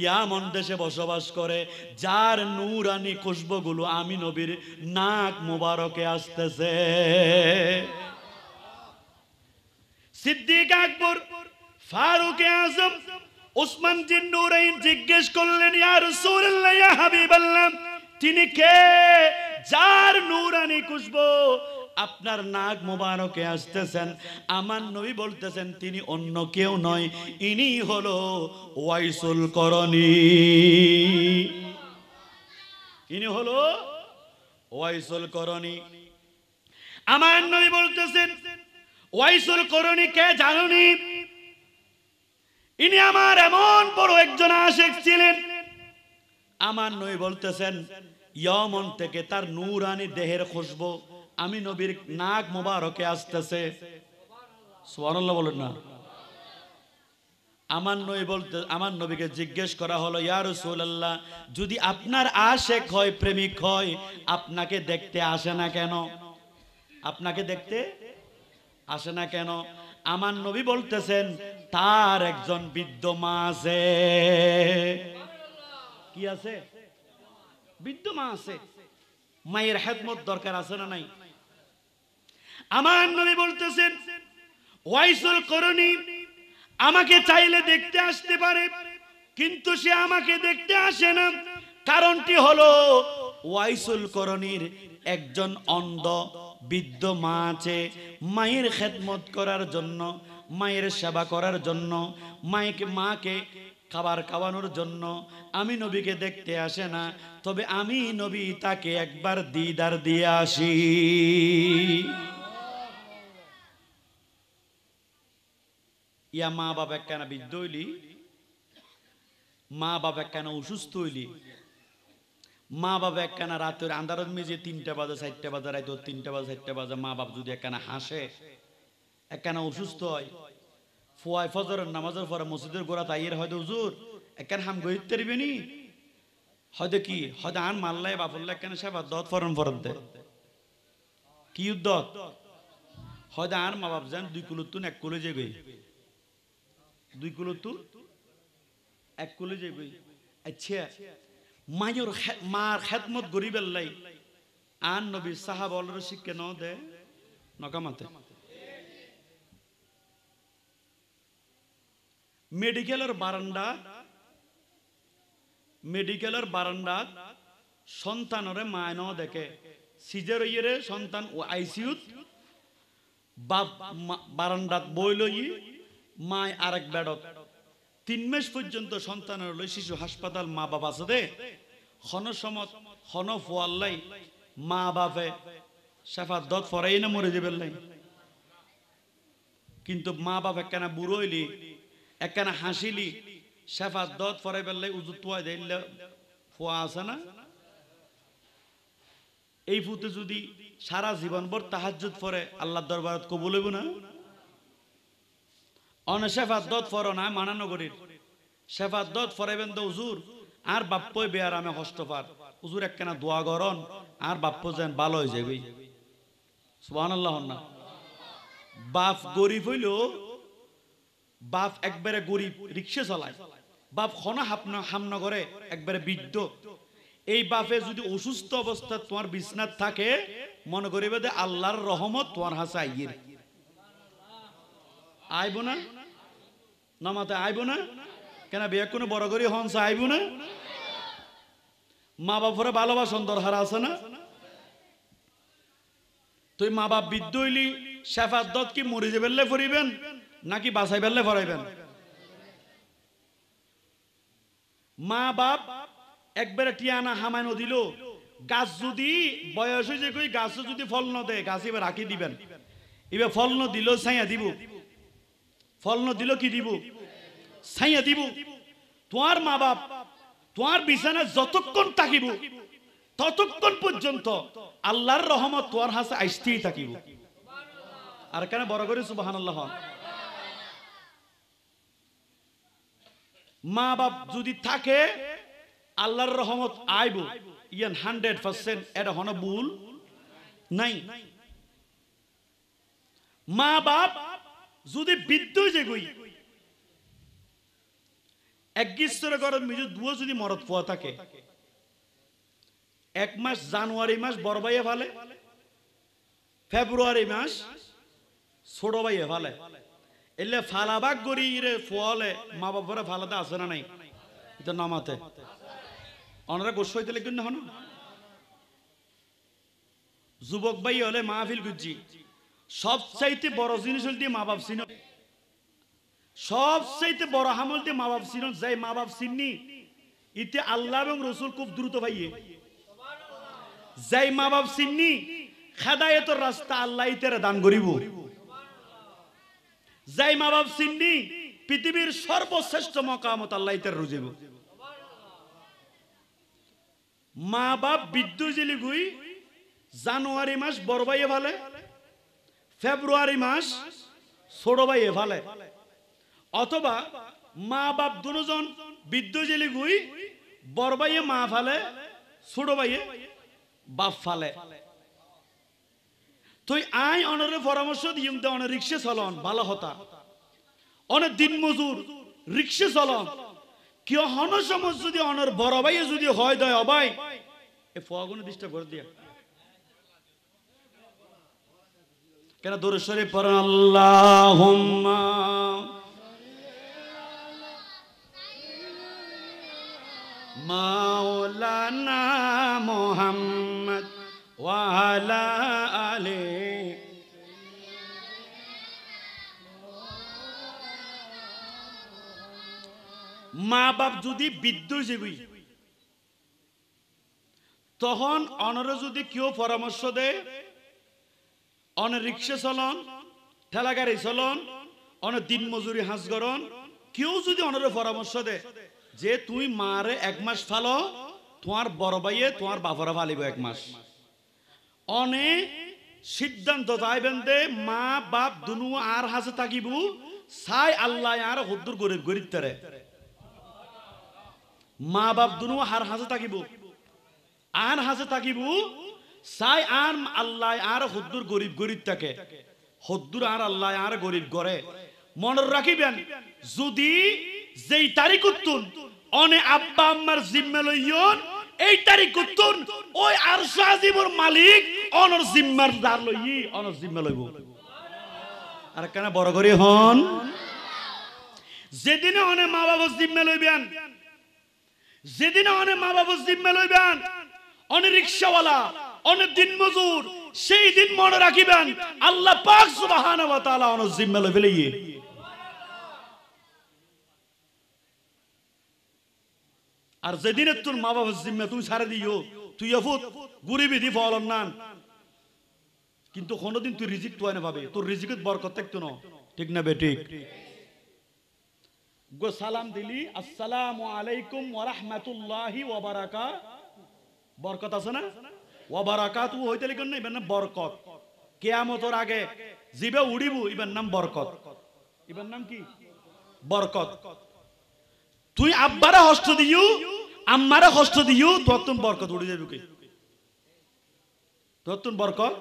ইয়ামন দেশে বসবাস করে, যার নূরানি খুশবুগুলো আমি নবীর নাক মুবারকে আসতেছে। সিদ্দিক আকবর, ফারুক আজম, উসমান জিন নূরাইন জিজ্ঞেস করলেন, ইয়া রাসূলুল্লাহ, ইয়া হাবিবাল্লাহ, তিনি কে যার নূরানি খুশবু আপনার নাক মুবারকে আসতেছেন? আমার নবী বলতেছেন, তিনি অন্য কেউ নয়, ইনি হলো ওয়াইসুল করনী, ইনি হলো ওয়াইসুল করনী। আমার নবী বলতেছেন, ওয়াইসুল করনী কে জানোনি? ইনি আমার এমন বড় একজন আশিক ছিলেন। আমার নবী বলতেছেন, ইয়ামন থেকে তার নূরানি দেহের খুশবু আমি নবীর নাক মুবারকে আসতেছে। সুবহানাল্লাহ বলেন না। আমার নবী বলতে, আমার নবীকে জিজ্ঞেস করা হলো, ইয়া রাসূলুল্লাহ, যদি আপনার আশিক হয়, প্রেমিক হয়, আপনাকে দেখতে আসে না কেন? আপনাকে দেখতে আসে না কেন? আমার নবী বলতেছেন, তার একজন বৃদ্ধ মা আছে। কি আছে? বৃদ্ধ মা আছে। মায়ের খেদমত দরকার আছে না নাই? আমার নবী বলতেছেন, ওয়াইসুল করনী আমাকে চাইলে দেখতে আসতে পারে, কিন্তু সে আমাকে দেখতে আসে না। কারণটি হলো, ওয়াইসুল করণীর একজন অন্ধ বৃদ্ধ মা আছে। মায়ের খেদমত করার জন্য মায়ের সেবা করার জন্য, মাকে খাবার খাওয়ানোর জন্য আমি নবীকে দেখতে আসে না, তবে আমি নবী তাকে একবার দিদার দিয়ে আসি। ইয়া মা বাবা কেন বৃদ্ধ হইলি, মা বাবা কেন অসুস্থ হইলি, মা বাবা একখানা রাতের আন্ধারত মেজে 3টা বাজে 4টা বাজে, রাত 3টা বাজে 4টা বাজে মা বাপ যদি একখানা হাসে, একখানা অসুস্থ হয়, ফুয়ায় ফজরের নামাজের পরে মসজিদের গোড়া তাইয়ের হয়তো হুজুর একখান হাম গইতে পারবে নি, হয়তো কি হয়তো আন মাল্লাই বাপল্লা একখানা সেবা দত ফরন ফরন দে কি উদ্দত, হয়তো আর মা বাপ যান 2 কুলুতুন 1 কলেজে গই, 2 কুলুতুন 1 কলেজে গই। আচ্ছা মায়ের মার খেদমত গরিবের লাই আন নবী সাহাবাদের শিক্ষা ন দে নকামাতে। মেডিকেলের বারান্দা সন্তানরে মায় ন দেখে, সিজার ইয়েরে সন্তান ও আইসিউত বাপ বারান্দাত বই লই মায় আরেক বেডত 3 মাস পর্যন্ত সন্তানের লই শিশু হাসপাতাল মা বাপ আছে দে, হন সমত হন ফোয়াল্লাই মা বাপে সাফাত দত ফরাই না মরে যাবে লাই, কিন্তু মা বাপ একখানা বুড়োইলি একখানা হাসিলি সাফাত দত ফরাই বেললাই উজু তোয়া দিলে ফোয়া আছে না, এই ফুতে যদি সারা জীবনভর তাহাজ্জুদ পড়ে আল্লাহর দরবারত কবুল হইব না। অনশেফাত দত ফর না মানানো করির শেফাত দত ফরাইবেন তো হুজুর আর বাপ্পই বেয়ার আমি কষ্ট পার, হুজুর একখানা দোয়া করন আর বাপ্প যেন ভালো হয়ে যাবে, সুবহানাল্লাহ না। বাপ গরিব হইল, বাপ একবারে গরিব রিক্সা চালায়, বাপ খনা হামনা করে একবারে বৃদ্ধ, এই বাপে যদি অসুস্থ অবস্থা তোমার বিছনাত থাকে মনে করিবে যে আল্লাহর রহমত তোমার হাসে আইয়ের আইব না, নামাতে আইব না কেন, বিয়ে কোনো বড় করি হনসা আইব না, মা বাপরে ভালোবাসন দরকার আছে না। তুই মা বাপ বৃদ্ধ হইলি শেফাত দত কি মরে যে বেললে ফরিবেন নাকি বাসাই বেললে ফরাইবেন? মা বাপ একবারে টিয়ানা হামানো দিল, গাছ যদি বয়স হয়েছে কই গাছ যদি ফল ন দেয় গাছ এবার রাখি দিবেন, এবার ফল ন দিল ছাইয়া দিব, ফল ন দিল কি দিব ছাইয়া দিব। তোমার মা বাপ তোমার বিছানা যতক্ষণ থাকিব ততক্ষণ পর্যন্ত আল্লাহর রহমত তোমার হাতে আইসতেই থাকিব। আর কেন বড় করে সুবহানাল্লাহ। মা বাপ যদি থাকে আল্লাহর রহমত আইব, ইয়ান 100% এটা হন ভুল নাই। মা বাপ যদি বিদ্যুৎ যে গই এক গ্রীষ্মের গরম মিজু দুও যদি মরত পোয়া থাকে, 1 মাস জানুয়ারি মাস বড় ভাইয়ে ফেলে, ফেব্রুয়ারি মাস ছোট ভাইয়ে ফেলে, এলে ফালাবাগ গড়ি রে ফলে মা বাপরে ফালাতে আসে না নাই, এটা নামাতে অনারা গোস হইতে লিখুন না হন। যুবক ভাই হলে মাহফিল গুজি সবচাইতে বড় জিনিস হল দিয়ে মা বাপ চিন, সবচাইতে বড় হামল দিয়ে মা বাপ চিন, যাই মা বাপ চিননি ইতে আল্লাহ এবং রসুল খুব দ্রুত ভাইয়ে, যাই মা বাপ চিননি খেদায়েতর রাস্তা আল্লাহ ইতেরে দান করিব, যাই মা বাপ চিননি পৃথিবীর সর্বশ্রেষ্ঠ মকামত আল্লাহ ইতের রুজিব। মা বাপ বিদ্যুৎ জেলি গুই জানুয়ারি মাস বড় ভাইয়ে ফেলে, ফেব্রুয়ারি মাস ছোট ভাইয়ে ফেলে, অথবা মা বাপ দুজন বিদ্যুৎ জেলি গুই বড় ভাইয়ে মা ফেলে, ছোট ভাইয়ে বাপ ফেলে। তুই আই অনরে পরামর্শ দিম দে অনেক রিক্সা চলন ভালো হতা, অনেক দিন মজুর রিক্সা চলন কেউ হন সময় যদি অনর বড় ভাইয়ে যদি হয় দয় অবাই এ ফগুনে ডিস্টার্ব করে দিয়া কেন দরুদ শরীফ পড়েন আল্লাহুম্মা মাওলানা মুহাম্মদ ওয়া আলা আলি মা বাপ যদি বৃদ্ধ যাবি তখন অনর যদি কেউ পরামর্শ দেয় অনেক রিক্সা চলন ঠেলা গাড়ি চলন অনেক দিন মজুরি হাঁস গরন কেউ যদি অনরে পরামর্শ দেয় যে তুই মারে 1 মাস ফালো তোমার বড় ভাইয়ে তোমার বাপরা ফালিব 1 মাস অনেক সিদ্ধান্ত তাইবেন দে মা বাপ দুনু আর হাসে থাকিব সাই আল্লাহ আর হদ্দুর গরিব গরিব তারে মা বাপ দুনু আর হাসে থাকিব আর হাসে থাকিব সাই আর আল্লাহ আর হদ্দুর গরিব গরিব থাকে হদ্দুর আর আল্লাহ আর গরিব করে মনে রাখিবেন যদি যেই তারিখ উত্তুন অনে আব্বা আম্মার জিম্মা লইয়ন এই তারিখ উত্তুন ওই আরশ আজিমুর মালিক অনর জিম্মার দার লইই অনর জিম্মা লইব আর কেন বড় করে হন যেদিনে অনে মা বাবার জিম্মা লইবেন যেদিনে অনে মা বাবার জিম্মা লইবেন অনে রিকশাওয়ালা অনে দিন মজুর সেই দিন মনে রাখিবেন আল্লাহ পাক সুবহানাহু ওয়া তাআলা অনর জিম্মা লইবে লইয়ে আর যেদিনে তোর মা বাবার জিম্মা তুমি ছাড়ে দিও তুই এফুত গরিবি দি ফলন নান কিন্তু কোনদিন তুই রিজিক তুই না পাবে তোর রিজিকত বরকত থাকতো না ঠিক না বে ঠিক গো সালাম দিলি আসসালামু আলাইকুম ওয়া রাহমাতুল্লাহি ওয়া বারাকাতুহু বরকত আছে না ওয়া বারাকাতুহু হইতে লিখুন না এবার নাম বরকত কিয়ামতের আগে জিবে উড়িব এবার নাম বরকত এবার নাম কি বরকত তুই আব্বারে হস্ত দিও আম্মারে হস্ত দিও ততন বরকত উড়ে যাবে কি ততন বরকত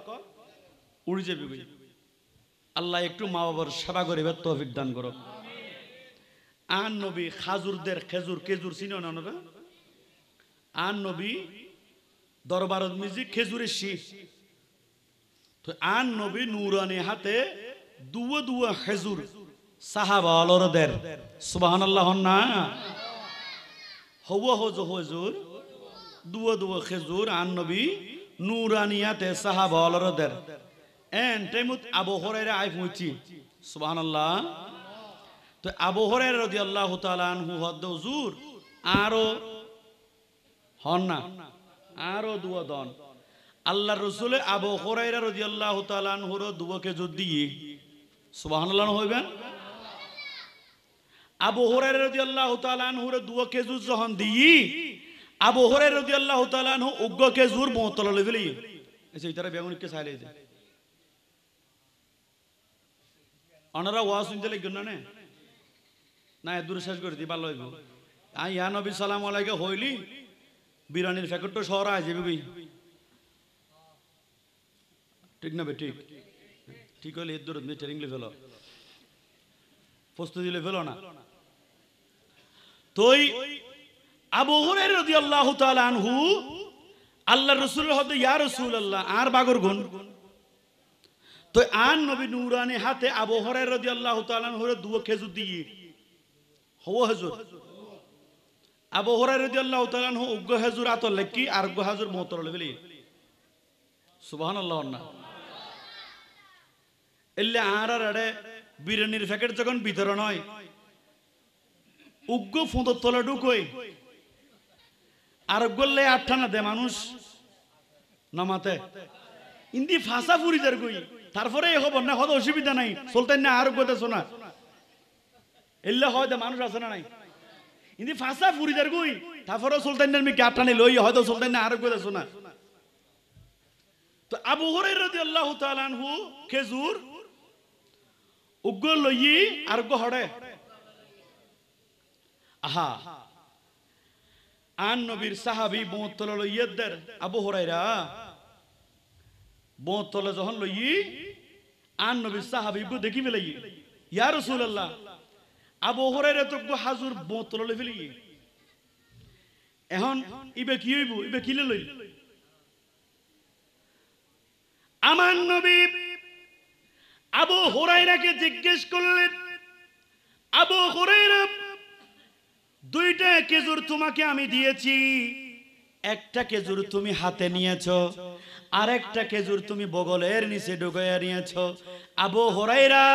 উড়ে যাবে কি আল্লাহ একটু মা বাবার সেবা করিবে তৌফিক দান করো আন নবী খাজুরদের খেজুর খেজুর চিনো না ওনারা আন নবী দরবারত মিজি খেজুরের শীষ তো আন নবী নূরানি হাতে দুয়া দুয়া খেজুর সাহাবা অলরদের সুবহানাল্লাহ না হওয়া হজ হজুর দুয়া দুয়া খেজুর আন নবী নূরানিয়াতে সাহাবা অলরদের এন টাইমত আবু হুরায়রা আই পৌঁছি সুবহানাল্লাহ তো আবু হুরায়রা রাদিয়াল্লাহু তাআলা আনহু হদ হুজুর আরো হন না আরো দুয়া দন আল্লাহর রাসূল আবু হুরায়রা রাদিয়াল্লাহু তাআলা আনহুর দুয়া খেজুর দিয়ে সুবহানাল্লাহ হইবেন আবু হুরায়রা রাদিয়াল্লাহু তাআলা আনহুর দুয়া খেজুর যখন দিই আবু হুরায়রা রাদিয়াল্লাহু তাআলা আনহু উগ্গ খেজুর বোতল লই ফেলি এসে ইতারা বেগুনিকে চাইলে যে অনারা ওয়াজ শুনতে লাগবেন না না দূরে শেষ করে দিই ভালো হইব আই ইয়া নবী সালাম আলাইকে হইলি বিরানির ফ্যাক্টরি শহর আয় যাবি ঠিক না বে ঠিক ঠিক হলে এর দূর ট্রেনিং লে ফেলো প্রস্তুতি লে ফেলো না তোই আবু হুরায়রা রাদিয়াল্লাহু তাআলা আনহু আল্লাহর রাসূলের হতে ইয়া রাসূলুল্লাহ আর বাগর গুণ তো আন নবী নূরানি হাতে আবু হুরায়রা রাদিয়াল্লাহু তাআলা আনহুর দুয়া খেজুর দিয়ে হওয়া হুজুর আবু হুরায়রা রাদিয়াল্লাহু তাআলা আনহু উগ্গ খেজুর আতর লেকি আর উগ্গ খেজুর মোতর লেবলি সুবহানাল্লাহ না এলে আর আড়ে বিরিয়ানির প্যাকেট যখন বিতরণ হয় উগ্গ ফোঁদর তলে ঢুকোয় আর গল্লে আটঠানা দে মানুষ নামাতে ইন্দি ফাঁসা ফুরিদার কই তারপরে এই খবর না হয়তো অসুবিধা নাই চলতেন না আর গোতে শোনা এলে হয় মানুষ আছে না নাই ইন্দি ফাঁসা ফুরিদার কই তারপরে চলতেন না আমি আটঠানে লই হয়তো চলতেন না আর গোতে শোনা তো আবু হুরায়রা রাদিয়াল্লাহু তাআলা আনহু খেজুর উগ্গ লই আর গো হড়ে আহা আন নবীর সাহাবী বোতল লইয়েদের আবু হুরায়রা বোতল যখন লই আন নবীর সাহাবী গো দেখি ফেলাই ইয়া রাসূলুল্লাহ আবু হুরায়রা তো গো হাজুর বোতল লই ফেলি এখন ইবে কি হইব ইবে কি লই আমার নবী আবু হুরায়রাকে জিজ্ঞেস করলেন আবু হুরায়রা দুইটা খেজুর তোমাকে আমি দিয়েছি একটা খেজুর তুমি হাতে নিয়েছো, আর একটা খেজুর তুমি বগলের নিচে ঢুকাইয়া নিয়েছো। আবু হুরায়রা,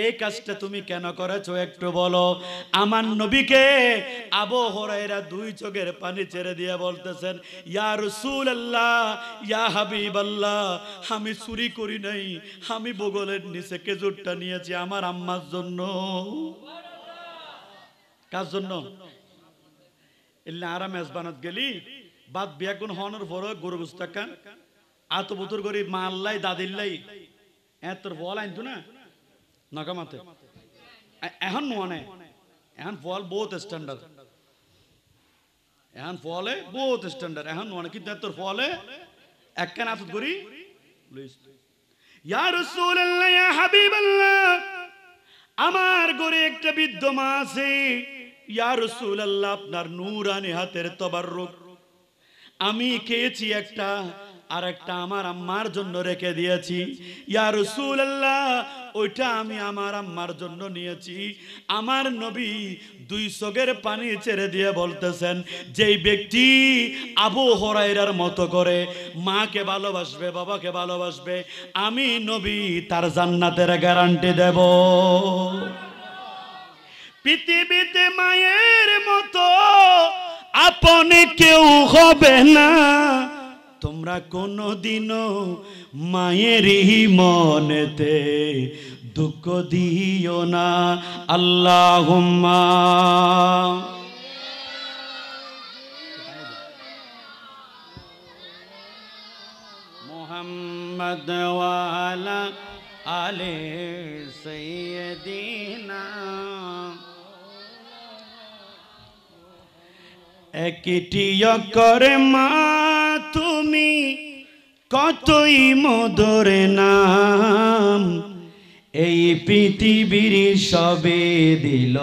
এই কাজটা তুমি কেন করেছো একটু বলো। আমার নবীকে আবু হুরায়রা দুই চোখের পানি ছেড়ে দিয়ে বলতেছেন, ইয়া রাসূলুল্লাহ, ইয়া হাবিবাল্লাহ, আমি চুরি করি নাই, আমি বগলের নিচে খেজুরটা নিয়েছি আমার আম্মার জন্য। কার জন্য? এলে আরাম মেজবানত গেলি বাদ বিয়া কোন হনের পর গরু গুস্তাকান আত বুতুর করি মাল্লাই দাদিল্লাই এতর ফল আনতো না নাকামাতে। এখন নোয়ানে এখন ফল বহুত স্ট্যান্ডার্ড, এখন ফলে বহুত স্ট্যান্ডার্ড, এখন নোয়ানে কিন্তু এতর ফলে একখান আত করি ইয়া রাসূলুল্লাহ, ইয়া হাবিবাল্লাহ, আমার ঘরে একটা বৃদ্ধ মা আছে। ইয়া রাসূলুল্লাহ, আপনার নূরানি হাতের তাবাররুক আমি খেয়েছি একটা, আর একটা আমার আম্মার জন্য রেখে দিয়েছি। ইয়া রাসূলুল্লাহ, ওইটা আমি আমার আম্মার জন্য নিয়েছি। আমার নবী দুই চোখের পানি ছেড়ে দিয়ে বলতেছেন, যেই ব্যক্তি আবু হুরায়রার মতো করে মাকে ভালোবাসবে, বাবাকে ভালোবাসবে, আমি নবী তার জান্নাতের গ্যারান্টি দেব। পৃথিবীতে মায়ের মতো আপন কেউ হবে না, তোমরা কোনদিনও মায়েরই মনেতে দুঃখ দিও না। আল্লাহুম্মা মুহাম্মদ ওয়া আলা আলি সাইয়্যিদিনা। একটি করে মা তুমি কতই মধুর নাম, এই পৃথিবীর সবে দিল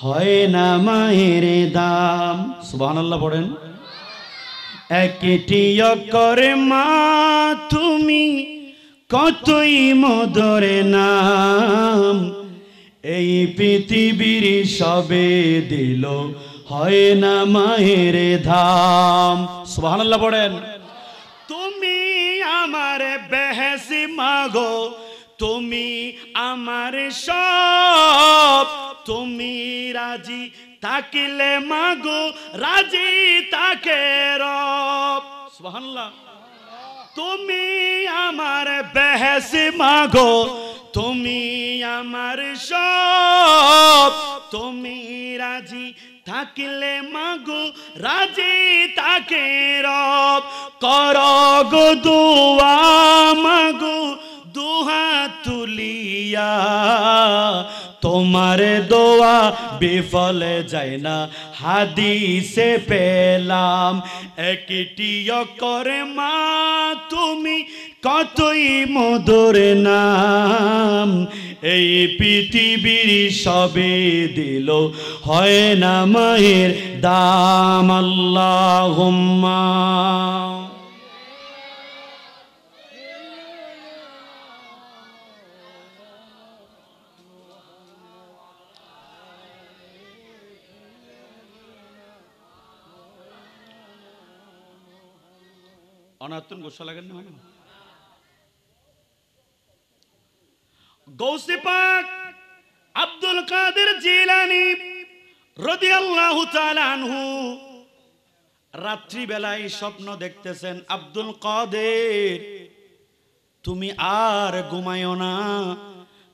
হয় না মায়ের দাম। সুবহানাল্লাহ পড়েন। একটি করে মা তুমি কতই মধুর নাম, এই পৃথিবীর সবে দিল হয় না মায়ের ধাম। সুবহানাল্লাহ পড়েন। তুমি আমার বেহেশি মাগো, তুমি আমার সব, তুমি রাজি থাকিলে মাগো রাজি তাকে রব। সুবহানাল্লাহ। তুমি আমার বেহেশি মাগো, তুমি আমার সব, তুমি রাজি থাকিলে মাগো রাজি তাকে রব। কর গো দোয়া মাগো দুহাত তুলিয়া, তোমার দোয়া বিফলে যায় না হাদিসে পেলাম। একটি করে মা তুমি কতই মধুর নাম, এই পৃথিবীর সবে দিল হয় না মায়ের দাম। আল্লাহুম্মা অনাতুন গোসা লাগেন না। গৌসে পাক আব্দুল কাদের জিলানী রাদিয়াল্লাহু তাআলা আনহু রাত্রি বেলায় স্বপ্ন দেখতেছেন, আব্দুল কাদের তুমি আর ঘুমায়ো না,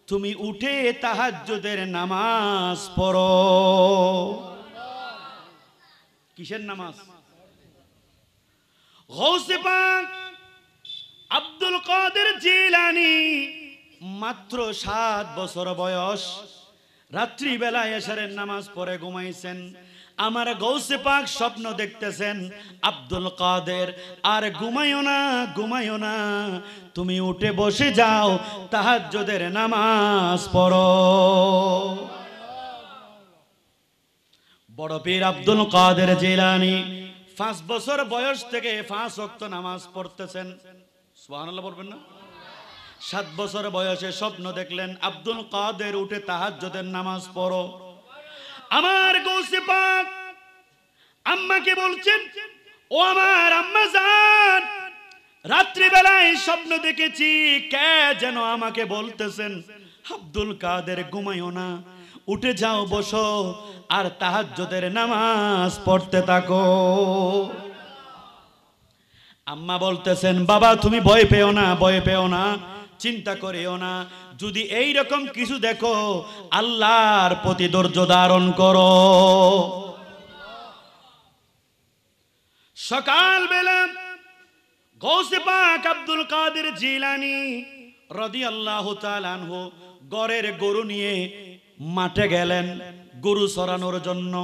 তুমি উঠে তাহাজ্জুদের নামাজ পড়ো। কিসের নামাজ? গৌসে পাক আব্দুল কাদের জিলানী মাত্র 7 বছর বয়স, রাত্রি বেলায় এশারের নামাজ পড়ে ঘুমাইছেন। আমার গৌসে পাক স্বপ্ন দেখতেছেন, আব্দুল কাদের আর ঘুমায়ো না, ঘুমায়ো না, তুমি উঠে বসে যাও তাহাজ্জুদের নামাজ পড়ো। বড় পীর আব্দুল কাদের জিলানী 5 বছর বয়স থেকে 5 ওয়াক্ত নামাজ পড়তেছেন। সুবহানাল্লাহ বলবেন না? 7 বছর বয়সে স্বপ্ন দেখলেন, আব্দুল কাদের উঠে তাহাজ্জুদের নামাজ পড়ো। আমার গৌসে পাক আম্মাকে বলছেন, ও আমার আম্মা জান, রাত্রিবেলায় স্বপ্ন দেখেছি কে যেন আমাকে বলতেছেন, আব্দুল কাদের ঘুমাইও না, উঠে যাও, বসো আর তাহাজ্জুদের নামাজ পড়তে থাকো। আম্মা বলতেছেন, বাবা তুমি ভয় পেও না, ভয় পেও না, চিন্তা করিও না, যদি এই রকম কিছু দেখো আল্লাহর প্রতি ধৈর্য ধারণ করো। সকালবেলা গৌসে পাক আব্দুল কাদের জিলানী রাদিয়াল্লাহু তাআলা আনহু গরের গরু নিয়ে মাঠে গেলেন গরু চরানোর জন্য।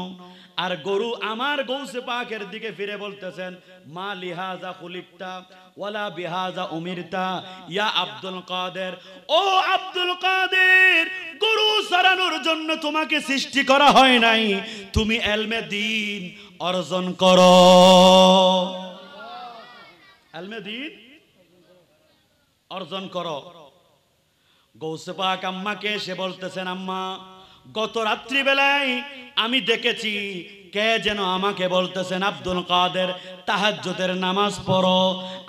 আর গরু আমার গৌসে পাকের দিকে ফিরে বলতেছেন, মা লিহাজা খুলিকতা ওয়ালা বিহাজা উমিরতা ইয়া আব্দুল কাদের, ও আব্দুল কাদের, গরু চরানোর জন্য তোমাকে সৃষ্টি করা হয় নাই, তুমি ইলমে দ্বীন অর্জন করো। ইলমে দ্বীন অর্জন করো। গৌসে পাক আম্মাকে এসে বলতেছেন, আম্মা গত রাত্রি বেলায় আমি দেখেছি কে যেন আমাকে বলতেছেন, আব্দুল কাদের তাহাজ্জুদের নামাজ পড়ো।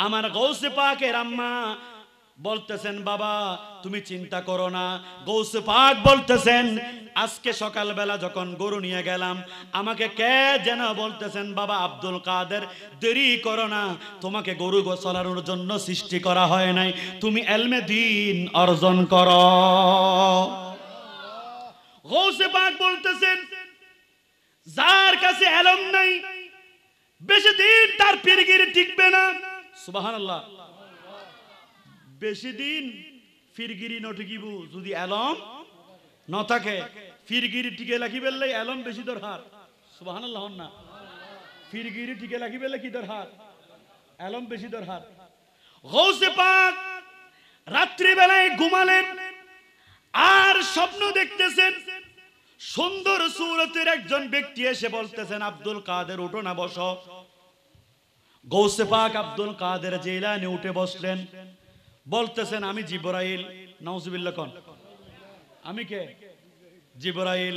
আমার গৌসে পাকের আম্মা বলতেছেন, বাবা তুমি চিন্তা করো না। গৌসে পাক বলতেছেন, আজকে সকালবেলা যখন গরু নিয়ে গেলাম আমাকে কে যেন বলতেছেন, বাবা আব্দুল কাদের দেরি করো না, তোমাকে গরু চলানোর জন্য সৃষ্টি করা হয় নাই, তুমি ইলমে দ্বীন অর্জন করো। গৌসে পাক বলতেছেন, যার কাছে ইলম নাই বেশি দিন তার পীরগিরি টিকবে না। সুবহানাল্লাহ। বেশি দিন পীরগিরি নটিকিব যদি ইলম ন থাকে। পীরগিরি টিকে লাগি বেললে ইলম বেশি দরকার। সুবহানাল্লাহ না। পীরগিরি টিকে লাগি বেললে কি দরকার? ইলম বেশি দরকার। গৌসে পাক রাত্রি বেলায় ঘুমালেন আর স্বপ্ন দেখতেছেন, সুন্দর সুরতের একজন ব্যক্তি এসে বলতেছেন, আব্দুল কাদের উঠো না, বসো। গৌসে পাক আব্দুল কাদের জিলানী উঠে বসলেন, বলতেছেন, আমি জিবরাইল। নাউজুবিল্লাহ কোন? আমি কে? জিবরাইল।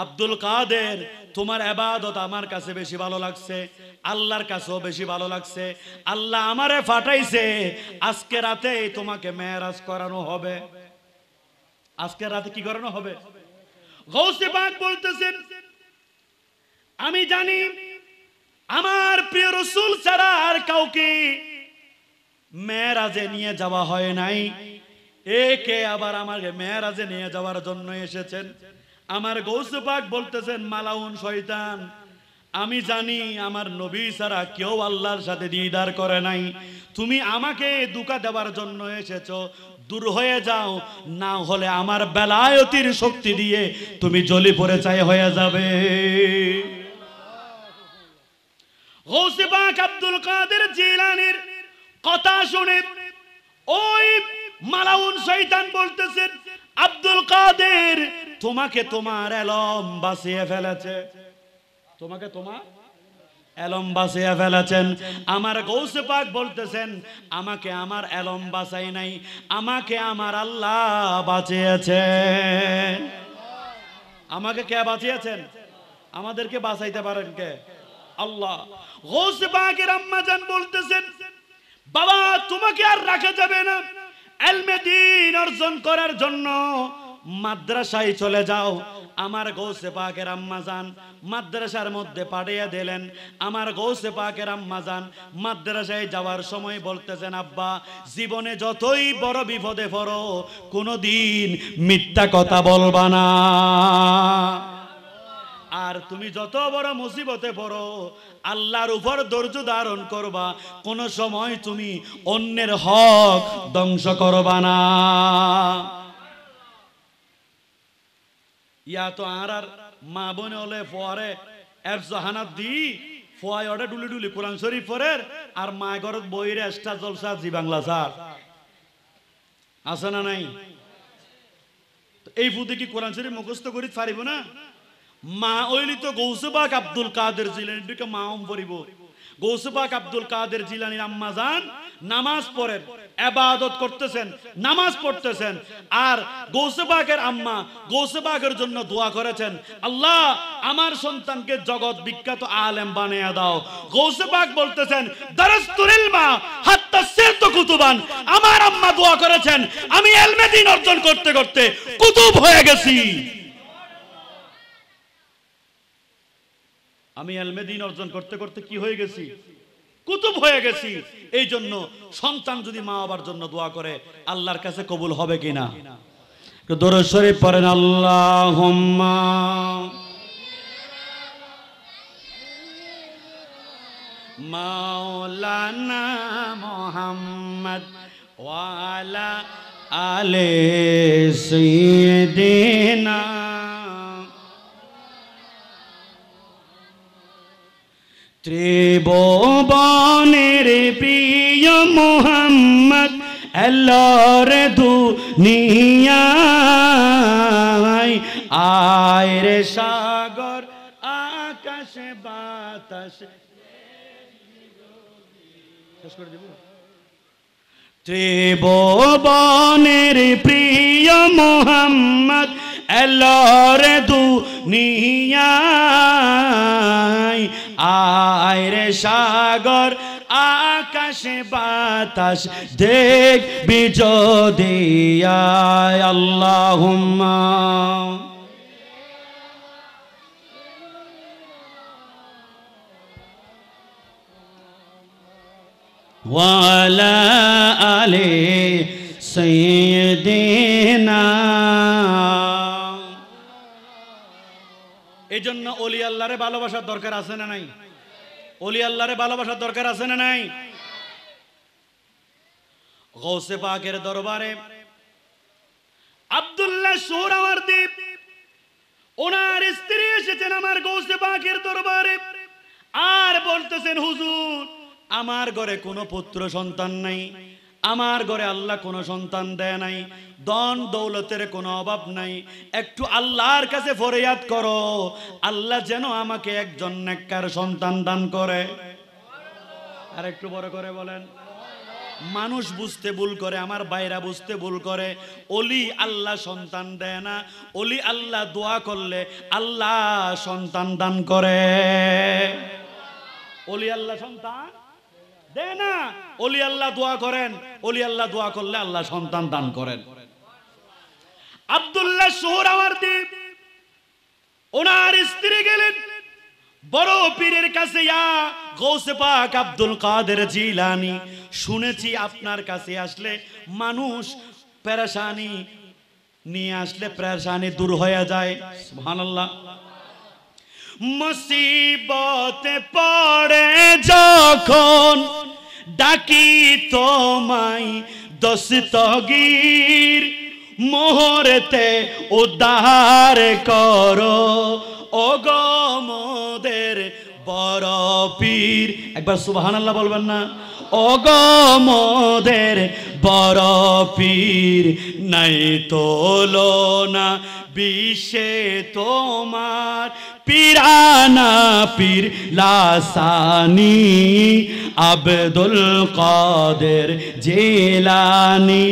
আব্দুল কাদের, তোমার ইবাদত আমার কাছে বেশি ভালো লাগছে, আল্লাহর কাছেও বেশি ভালো লাগছে। আল্লাহ আমারে পাঠাইছে, আজকে রাতে তোমাকে মেরাজ করানো হবে। আজকে রাতে কি করানো হবে? গৌসে পাক বলতেছেন, আমি জানি আমার প্রিয় রাসূল ছাড়া আর কাউকে মেরাজে নিয়ে যাওয়া হয় নাই, একে আবার আমাকে মেরাজে নিয়ে যাওয়ার জন্য এসেছেন। আমার গৌসে পাক বলতেছেন, মালাউন শয়তান, আমি জানি আমার নবী ছাড়া কেউ আল্লাহর সাথে দিদার করে নাই, তুমি আমাকে ধোঁকা দেওয়ার জন্য এসেছো, দূর হয়ে যাও, না হলে আমার বেলায়েতের শক্তি দিয়ে তুমি জ্বলি পড়ে ছাই হয়ে যাবে। গৌসে পাক আব্দুল কাদের জিলানীর কথা শুনে ওই মালাউন শয়তান বলতেছেন, আব্দুল কাদের, তোমাকে তোমার ইলম বাঁচিয়ে ফেলেছে, তোমাকে তোমার ইলম বাঁচিয়ে ফেলেছেন। আমার গৌসে পাক বলতেছেন, আমাকে আমার ইলম বাঁচাই নাই, আমাকে আমার আল্লাহ বাঁচিয়েছেন। আমাকে কে বাঁচিয়েছেন? আমাদেরকে বাঁচাইতে পারেন কে? আল্লাহ। গৌসে পাকের আম্মা জান বলতেছেন, বাবা তোমাকে আর রাখা যাবে না, ইলমে দ্বীন অর্জন করার জন্য মাদ্রাসায় চলে যাও। আমার গৌসে পাকের আম্মা জান মাদ্রাসার মধ্যে পাঠিয়ে দিলেন। আমার গৌসে পাকের আম্মা জান মাদ্রাসায় যাওয়ার সময় বলতেছেন, আব্বা জীবনে যতই বড় বিপদে পড়ো কোনোদিন মিথ্যা কথা বলবা না, আর তুমি যত বড় মুসিবতে পড়ো আল্লাহর উপর ধৈর্য ধারণ করবা, কোন সময় তুমি অন্যের হক ধ্বংস করবা না। ইয়া তো আর মা বোনে হলে পরে এফজাহানাত দি ফয় ওটা ডুলি ডুলি কোরআন শরীফ পড়ের, আর মা ঘরত বইরে এক্সট্রা জলসা জি বাংলা স্যার আছে না নাই? এই ফুদে কি কোরআন শরীফ মুখস্থ করি পারিব না? মা ওইলি তো গৌসে পাক আব্দুল কাদের জিলানীর দিকে মাও পড়িব। গৌসে পাক আব্দুল কাদের জিলানীর আম্মা জান নামাজ পড়েন, ইবাদত করতেছেন, নামাজ পড়তেছেন, আর গৌসে পাকের আম্মা গৌসে পাকের জন্য দোয়া করেছেন, আল্লাহ আমার সন্তানকে জগৎ বিখ্যাত আলেম বানিয়ে দাও। গৌসে পাক বলতেছেন দারাস্তুল ইলমা হাত্তা সিরতু কুতুবান, আমার আম্মা দোয়া করেছেন আমি ইলমে দ্বীন অর্জন করতে করতে কুতুব হয়ে গেছি। আমি ইলমে দ্বীন অর্জন করতে করতে কি হয়ে গেছি? কুতুব হয়ে গেছি। এই জন্য সন্তান যদি মা বাবার জন্য দোয়া করে আল্লাহর কাছে কবুল হবে কিনা? দরুদ শরীফ পড়েন, আল্লাহুম্মা মাওলানা মুহাম্মদ ওয়া আলা আলি সাইয়্যিদিনা ত্রিভুবনের প্রিয় মুহাম্মদ আল্লাহর দুনিয়ায় আয় রে সাগর আকাশ বাতাস। শেষ করে দেব। ত্রিভুবনের প্রিয় মুহাম্মদ আল্লাহর দুনিয়ায় আয় রে সাগর আকাশ বাতাস দেখবি যদি আয়। আল্লাহুম্মা ওয়া আলা আলি সাইয়্যিদিনা। এই জন্য ওলি আল্লাহরে ভালোবাসার দরকার আছে না নাই? ওলি আল্লাহরে ভালোবাসার দরকার আছে না নাই? গৌসে পাকের দরবারে আব্দুল্লাহ সোহরাওয়ার্দী ওনার স্ত্রী এসেছেন আমার গৌসে পাকের দরবারে, আর বলতেছেন হুজুর আমার ঘরে কোনো পুত্র সন্তান নাই, আমার ঘরে আল্লাহ কোনো সন্তান দেয় নাই, ধন দৌলতের কোনো অভাব নাই, একটু আল্লাহর কাছে ফরিয়াদ করো আল্লাহ যেন আমাকে একজন নেককার সন্তান দান করে। আর একটু বড় করে বলেন। মানুষ বুঝতে ভুল করে, আমার ভাইরা বুঝতে ভুল করে, ওলি আল্লাহ সন্তান দেয় না, ওলি আল্লাহ দোয়া করলে আল্লাহ সন্তান দান করে। ওলি আল্লাহ সন্তান দেয় না, ওলি আল্লাহ দোয়া করেন, ওলি আল্লাহ দোয়া করলে আল্লাহ সন্তান দান করেন। আব্দুল্লাহ সোহরাওয়ার্দী ওনার স্ত্রী গেলেন বড় পীরের কাছে, ইয়া গৌসে পাক আব্দুল কাদের জিলানী, শুনেছি আপনার কাছে আসলে মানুষ পেরেশানি নিয়ে আসলে পেরেশানি দূর হয়ে যায়। সুবহানাল্লাহ। মুসিবতে পড়ে যখন ডাকি তোমায় দস্তগীর, মোহরেতে উদ্ধার করো ও গো মোদের বড় পীর। একবার সুবহানাল্লাহ বলবেন না? ও গো মোদের বড় পীর, নাই তোলনা বিশ্বে তোমার, পীরানা পীর লাসানি আব্দুল কাদের জিলানী,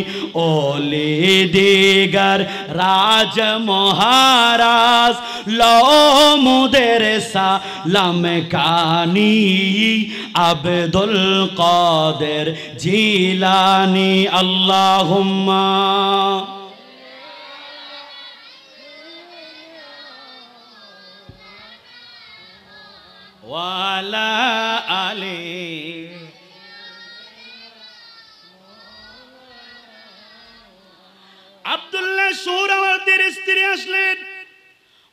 ওলি দিগার রাজ মহারাজ লোমুদের সালাম কানি আব্দুল কাদের জিলানী। আল্লাহুম্মা ওয়ালা আলি। আব্দুল্লাহ সোহরাওয়ার্দীর স্ত্রী আসলেন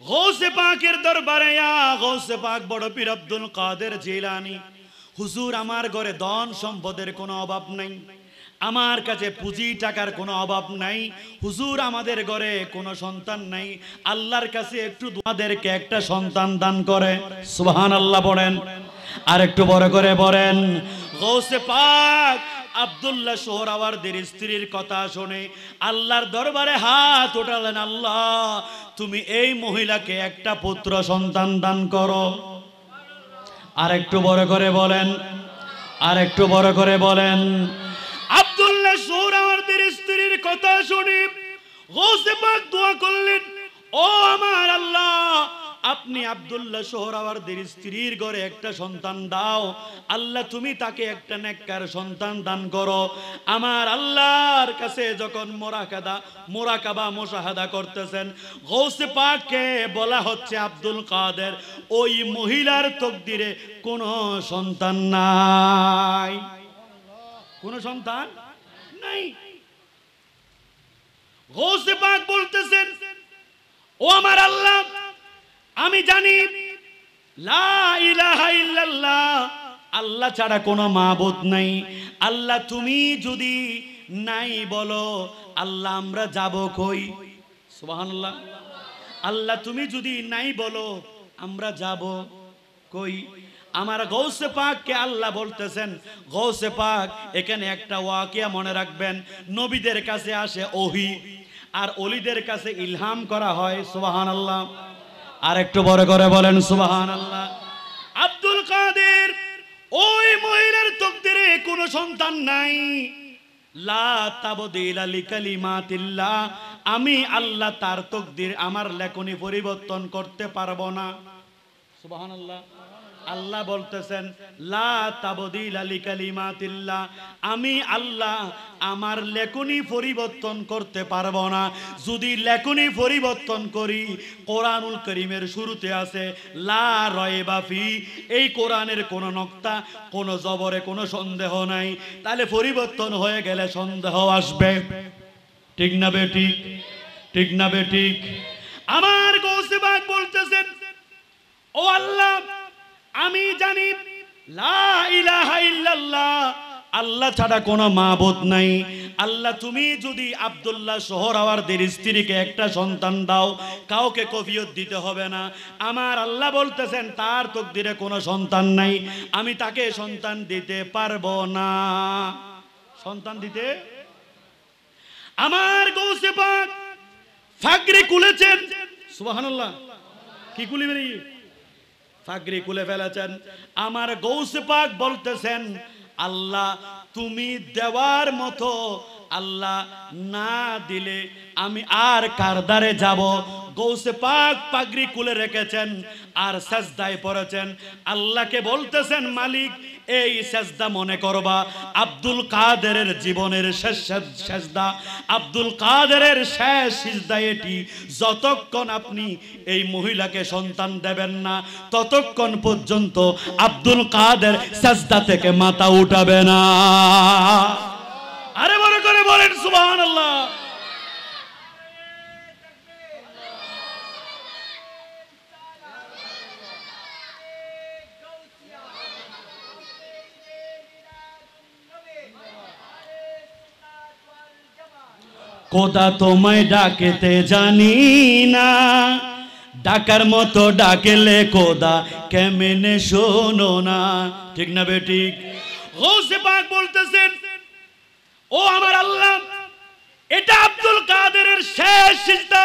গৌসে পাকের দরবারে, ইয়া গৌসে পাক বড় পীর আব্দুল কাদের জিলানী, হুজুর আমার ঘরে ধন সম্পদের কোনো অভাব নাই, আমার কাছে পুঁজি টাকার কোনো অভাব নাই, হুজুর আমাদের ঘরে কোনো সন্তান নাই, আল্লাহর কাছে একটু তোমাদেরকে একটা সন্তান দান করে। সুবহানাল্লাহ পড়েন, আর একটু বড় করে বলেন। গৌসে পাক আব্দুল্লাহ সোহরাওয়ার্দীর স্ত্রীর কথা শুনে আল্লাহর দরবারে হাত উঠালেন, আল্লাহ তুমি এই মহিলাকে একটা পুত্র সন্তান দান করো। আর একটু বড় করে বলেন, আর একটু বড় করে বলেন। আব্দুল্লাহ কথা শুনে গৌসে পাক দোয়া করলেন, ও আমার আল্লাহ, আপনি আব্দুল্লাহ সোহরাওয়ার্দীর স্ত্রীর ঘরে একটা সন্তান দাও। আল্লাহ তুমি তাকে একটা নেককার সন্তান দান করো। আমার আল্লাহর কাছে যখন মোরাকাবা মুশাহাদা করতেছেন, গৌসে পাককে বলা হচ্ছে আব্দুল কাদের, ওই মহিলার তকদিরে কোনো সন্তান নাই, কোনো সন্তান নাই। গৌসে পাক বলতেছেন, ও আমার আল্লাহ, আমি জানি লা ইলাহা ইল্লাল্লাহ, আল্লাহ ছাড়া কোনো মাবুদ নাই। আল্লাহ তুমি যদি নাই বলো, আল্লাহ আমরা যাব কই? সুবহানাল্লাহ। আল্লাহ তুমি যদি নাই বলো, আমরা যাব কই? আমার গৌসে পাককে আল্লাহ বলতেছেন, গৌসে পাক এখানে একটা ওয়াকিয়া মনে রাখবেন, নবীদের কাছে আসে ওহী আর ওলিদের কাছে ইলহাম করা হয়। সুবহানাল্লাহ। আর একটু বড় করে বলেন সুবহানাল্লাহ। আব্দুল কাদের ওই মহিলার তকদিরে কোনো সন্তান নাই। লা তাবদীলা লিকালিমাতিল্লাহ, আমি আল্লাহ তার তকদির আমার লেখনী পরিবর্তন করতে পারবো না। সুবহানাল্লাহ। আল্লাহ বলতেছেন, লা তাবদীলা লিকালিমাতিল্লাহ, আমি আল্লাহ আমার লেখনী পরিবর্তন করতে পারবো না। যদি লেখনী পরিবর্তন করি, কোরআনুল কারীমের শুরুতে আছে লা রায়বা ফি, এই কোরআনের কোনো নক্তা, কোনো জবরে কোনো সন্দেহ নাই। তাহলে পরিবর্তন হয়ে গেলে সন্দেহ আসবে, ঠিক না বেঠিক? ঠিক না বেঠিক? আমার গৌসে পাক বলতেছেন, ও আল্লাহ, আমি জানি লা ইলাহা ইল্লাল্লাহ, আল্লাহ ছাড়া কোনো মাবুদ নাই। আল্লাহ তুমি যদি আব্দুল্লাহ সোহরাওয়ার্দীর স্ত্রীকে একটা সন্তান দাও, কাউকে কফিয়ত দিতে হবে না। আমার আল্লাহ বলতেছেন তার তকদিরে কোনো সন্তান নাই, আমি তাকে সন্তান দিতে পারবো না। সন্তান দিতে আমার গৌসে পাক ফাগরি খুলেছেন। সুবহানাল্লাহ। কি খুলে বেরিয়ে ফাগরি খুলে ফেলেছেন। আমার গৌসে পাক বলতেছেন, আল্লাহ তুমি দেওয়ার মতো, আল্লাহ না দিলে আমি আর কার দ্বারে যাব? গৌসে পাক পাগড়ি খুলে রেখেছেন আর সাজদায় পড়েছেন। আল্লাহকে বলতেছেন, মালিক এই সাজদা মনে করবা আব্দুল কাদেরের জীবনের শেষ সাজদা, আব্দুল কাদেরের শেষ সিজদা এটি। যতক্ষণ আপনি এই মহিলাকে সন্তান দেবেন না, ততক্ষণ পর্যন্ত আব্দুল কাদের সাজদা থেকে মাথা উঠাবে না। আরে বড় করে বলেন সুবহানাল্লাহ। খোদা তোমায় ডাকেতে জানি না, ডাকার মতো ডাকেলে খোদা কেমনে শোনো না, ঠিক না বেঠিক? গৌসে পাক বলতেছেন, ও আমার আল্লাহ, এটা আব্দুল কাদেরের শেষ সিজদা,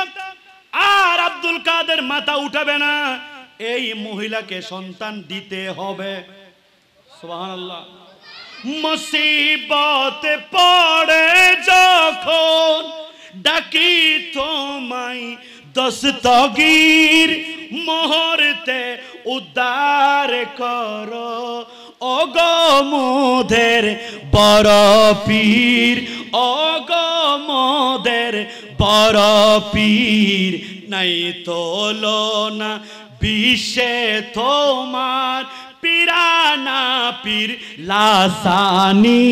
আর আব্দুল কাদের মাথা উঠাবে না, এই মহিলাকে সন্তান দিতে হবে। সুবহানাল্লাহ। মুসিবতে পড়ে যখন ডাকি তোমায় দস্তগীর, মুহূর্তে উদ্ধার করো ওগো মোদের বড় পীর, ওগো মোদের বড় পীর। নাই তুলনা বিশ্বে তোমার, পিরানা পীর লাসানি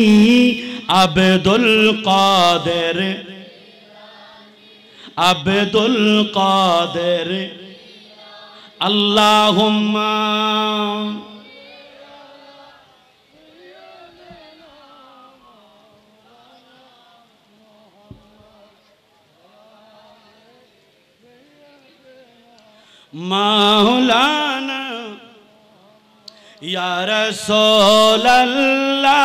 আব্দুল কাদের, আব্দুল কাদের। আল্লাহুম্মা মাওলানা ইয়া রাসূলুল্লাহ,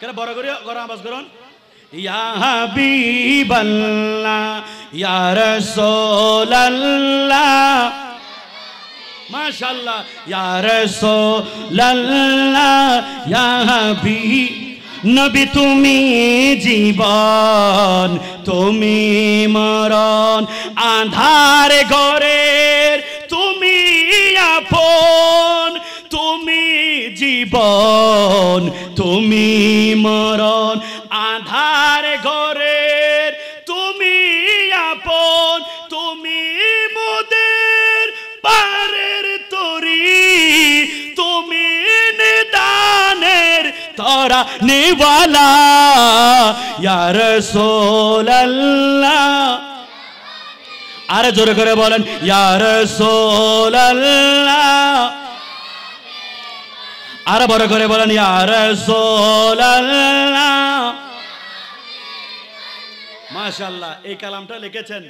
কেন বড় করে আওয়াজ করুন, ইয়া হাবিবাল্লাহ ইয়া রাসূলুল্লাহ, মাশাআল্লাহ, ইয়া রাসূলুল্লাহ ইয়া হাবিব, নবী তুমি জীবন তুমি মরণ, আঁধার ঘরের তুমি আপন, তুমি জীবন তুমি মরণ, আঁধার ঘরের তুমি আপন, তুমি মোদের পারের তরি, তুমি নিদানের তরা নিওয়ালা ইয়া রাসূলুল্লাহ। আরে জোরে করে বলেন ইয়া রাসূলুল্লাহ, আরে বড় করে বলেন ইয়া রাসূলুল্লাহ। মাশাআল্লাহ, এই কালামটা লিখেছেন